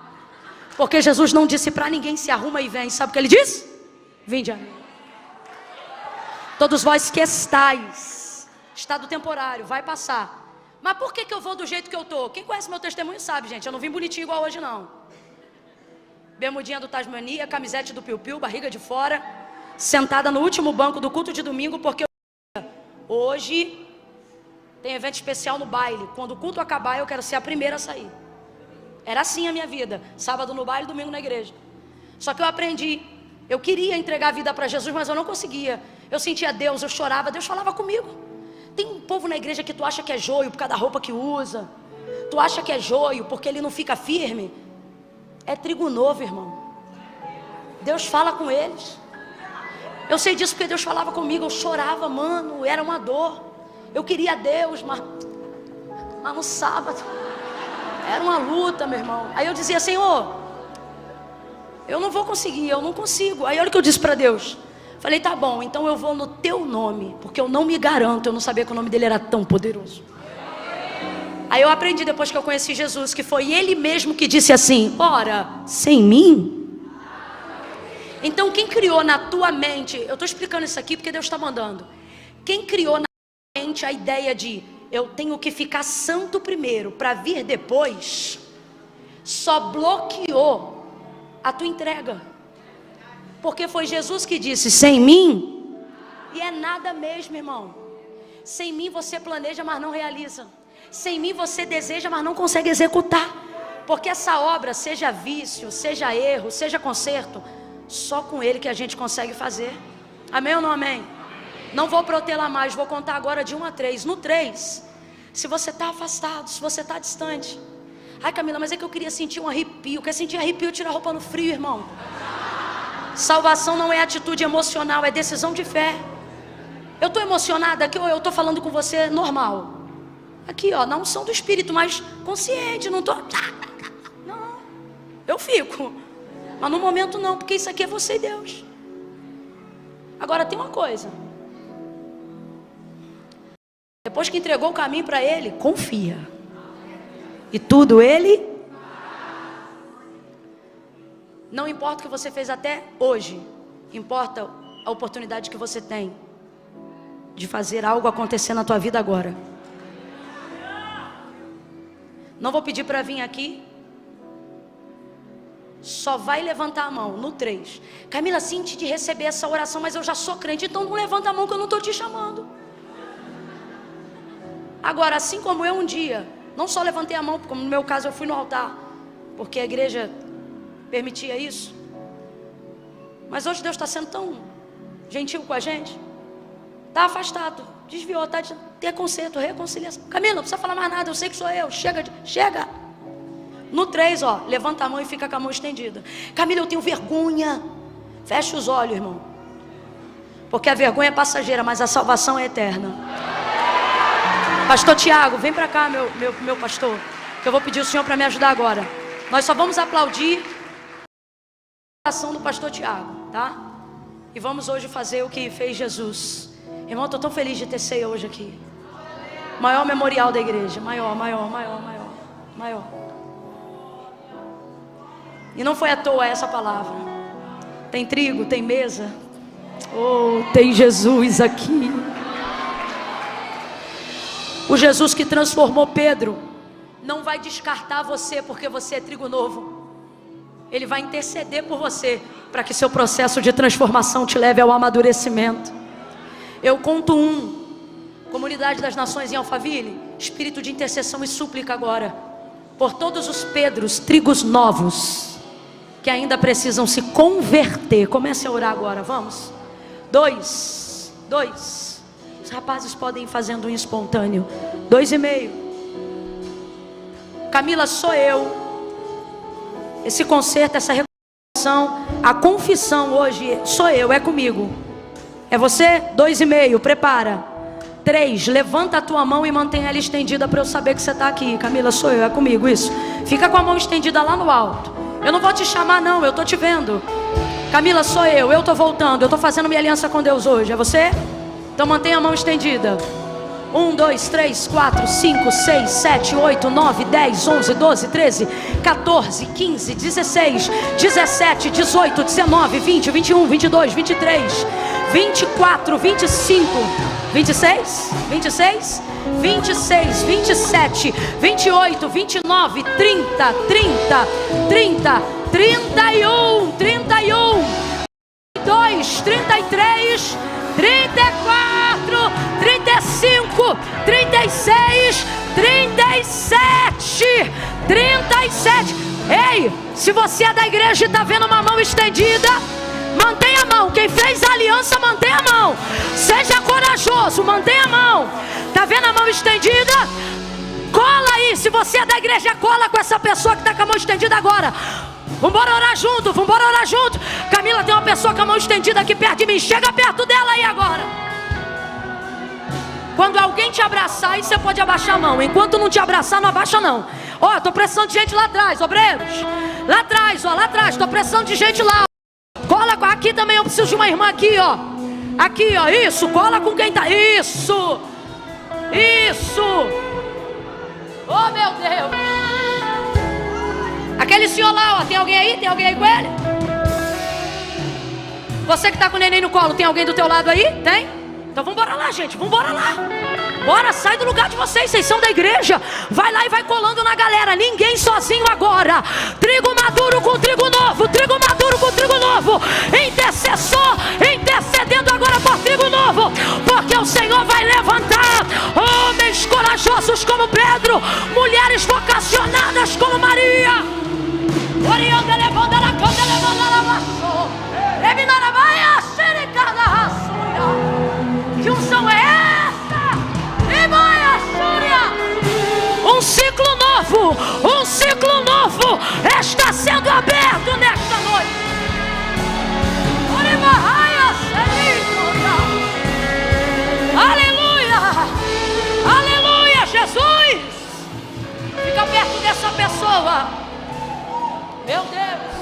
[SPEAKER 1] Porque Jesus não disse para ninguém, se arruma e vem. Sabe o que ele disse? Vinde a mim. Todos vós que estáis, estado temporário, vai passar. Mas por que eu vou do jeito que eu estou? Quem conhece meu testemunho sabe, gente. Eu não vim bonitinho igual hoje, não. Bermudinha do Tasmania, camisete do piu-piu, barriga de fora, sentada no último banco do culto de domingo, porque hoje tem evento especial no baile. Quando o culto acabar, eu quero ser a primeira a sair. Era assim a minha vida. Sábado no baile, domingo na igreja. Só que eu aprendi. Eu queria entregar a vida para Jesus, mas eu não conseguia. Eu sentia Deus, eu chorava, Deus falava comigo. Tem um povo na igreja que tu acha que é joio por causa da roupa que usa. Tu acha que é joio porque ele não fica firme. É trigo novo, irmão. Deus fala com eles. Eu sei disso porque Deus falava comigo. Eu chorava, mano, era uma dor. Eu queria Deus, mas no sábado era uma luta, meu irmão. Aí eu dizia, Senhor, eu não vou conseguir, eu não consigo. Aí olha o que eu disse para Deus. Falei, tá bom, então eu vou no teu nome, porque eu não me garanto, eu não sabia que o nome dele era tão poderoso. Aí eu aprendi depois que eu conheci Jesus, que foi ele mesmo que disse assim, ora, sem mim? Então quem criou na tua mente, eu estou explicando isso aqui porque Deus está mandando. Quem criou na mente a ideia de eu tenho que ficar santo primeiro para vir depois, só bloqueou a tua entrega. Porque foi Jesus que disse, sem mim, e é nada mesmo, irmão. Sem mim você planeja, mas não realiza. Sem mim você deseja, mas não consegue executar. Porque essa obra, seja vício, seja erro, seja conserto, só com ele que a gente consegue fazer. Amém ou não amém? Não vou protelar mais, vou contar agora de 1 a 3. No 3, se você está afastado, se você está distante. Ai Camila, mas é que eu queria sentir um arrepio. Quer sentir arrepio, tira a roupa no frio, irmão. Salvação não é atitude emocional, é decisão de fé. Eu estou emocionada aqui ou eu estou falando com você normal? Aqui ó, na unção do Espírito, mas consciente, não estou... Não, eu fico. Mas no momento não, porque isso aqui é você e Deus. Agora tem uma coisa. Depois que entregou o caminho para Ele, confia. E tudo Ele... Não importa o que você fez até hoje, importa a oportunidade que você tem de fazer algo acontecer na tua vida agora. Não vou pedir para vir aqui só vai levantar a mão no 3. Camila, sinto de receber essa oração, mas eu já sou crente, então não levanta a mão que eu não estou te chamando. Agora, assim como eu um dia, não só levantei a mão, como no meu caso eu fui no altar, porque a igreja permitia isso. Mas hoje Deus está sendo tão gentil com a gente. Está afastado, desviou, está de ter conserto, reconciliação. Camila, não precisa falar mais nada, eu sei que sou eu. Chega. No 3, ó, levanta a mão e fica com a mão estendida. Camila, eu tenho vergonha. Fecha os olhos, irmão. Porque a vergonha é passageira, mas a salvação é eterna. Pastor Tiago, vem para cá, meu pastor, que eu vou pedir o senhor para me ajudar agora. Nós só vamos aplaudir a oração do pastor Tiago, tá? E vamos hoje fazer o que fez Jesus. Irmão, eu estou tão feliz de ter ceia hoje aqui. Maior memorial da igreja. Maior. E não foi à toa essa palavra. Tem trigo, tem mesa. Oh, tem Jesus aqui. O Jesus que transformou Pedro não vai descartar você porque você é trigo novo. Ele vai interceder por você para que seu processo de transformação te leve ao amadurecimento. Eu conto Comunidade das Nações em Alphaville, espírito de intercessão e súplica agora por todos os Pedros, trigos novos que ainda precisam se converter. Comece a orar agora, vamos. 2. Os rapazes podem ir fazendo um espontâneo. 2,5. Camila, sou eu. Esse conserto, essa reconciliação, a confissão hoje, sou eu, é comigo. É você? 2,5, prepara. 3, levanta a tua mão e mantém ela estendida para eu saber que você está aqui. Camila, sou eu, é comigo, isso. Fica com a mão estendida lá no alto. Eu não vou te chamar não, eu estou te vendo. Camila, sou eu estou voltando, eu estou fazendo minha aliança com Deus hoje. É você? Então mantenha a mão estendida. 1, 2, 3, 4, 5, 6, 7, 8, 9, 10, 11, 12, 13, 14, 15, 16, 17, 18, 19, 20, 21, 22, 23, 24, 25, 26, 26, 26, 27, 28, 29, 30, 30, 30, 31, 31, 32, 33, 34, 35, 36, 37, 37. Ei, se você é da igreja e está vendo uma mão estendida, mantenha a mão. Quem fez a aliança, mantenha a mão. Seja corajoso, mantenha a mão. Está vendo a mão estendida? Cola aí. Se você é da igreja, cola com essa pessoa que está com a mão estendida agora. Vamos orar junto, Camila, tem uma pessoa com a mão estendida aqui perto de mim. Chega perto dela aí agora. Quando alguém te abraçar, aí você pode abaixar a mão. Enquanto não te abraçar, não abaixa não. Ó, tô precisando de gente lá atrás, obreiros. Lá atrás, ó, lá atrás, tô precisando de gente lá. Cola aqui também, eu preciso de uma irmã aqui, ó. Aqui, ó, isso, cola com quem tá. Isso. Oh, meu Deus. Aquele senhor lá, ó, tem alguém aí? Tem alguém aí com ele? Você que tá com o neném no colo, tem alguém do teu lado aí? Tem? Então vamos embora lá, gente, vamos embora lá. Bora, sai do lugar de vocês são da igreja. Vai lá e vai colando na galera. Ninguém sozinho agora. Trigo maduro com trigo novo. Trigo maduro com trigo novo. Intercessor, intercedendo agora por trigo novo. Porque o Senhor vai levantar homens corajosos como Pedro, mulheres vocacionadas como Maria. Que unção é essa? Um ciclo novo está sendo aberto nesta noite. Aleluia, aleluia, Jesus. Fica perto dessa pessoa. Meu Deus.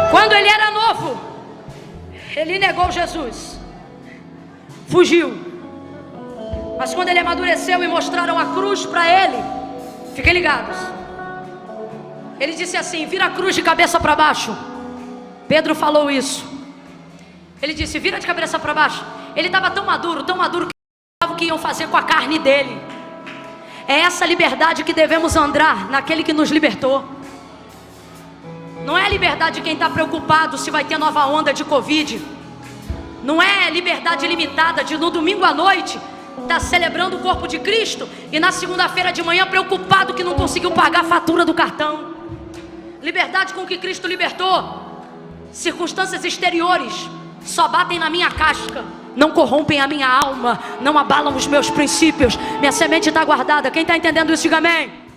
[SPEAKER 1] Quando ele era novo, ele negou Jesus, fugiu. Mas quando ele amadureceu e mostraram a cruz para ele, fiquem ligados, ele disse assim: vira a cruz de cabeça para baixo. Pedro falou isso. Ele disse: vira de cabeça para baixo. Ele estava tão maduro que não sabia o que iam fazer com a carne dele. É essa liberdade que devemos andar naquele que nos libertou. Não é a liberdade de quem está preocupado se vai ter nova onda de Covid. Não é liberdade limitada de no domingo à noite estar celebrando o corpo de Cristo e na segunda-feira de manhã preocupado que não conseguiu pagar a fatura do cartão. Liberdade com que Cristo libertou. Circunstâncias exteriores só batem na minha casca, não corrompem a minha alma, não abalam os meus princípios. Minha semente está guardada. Quem está entendendo isso, diga amém.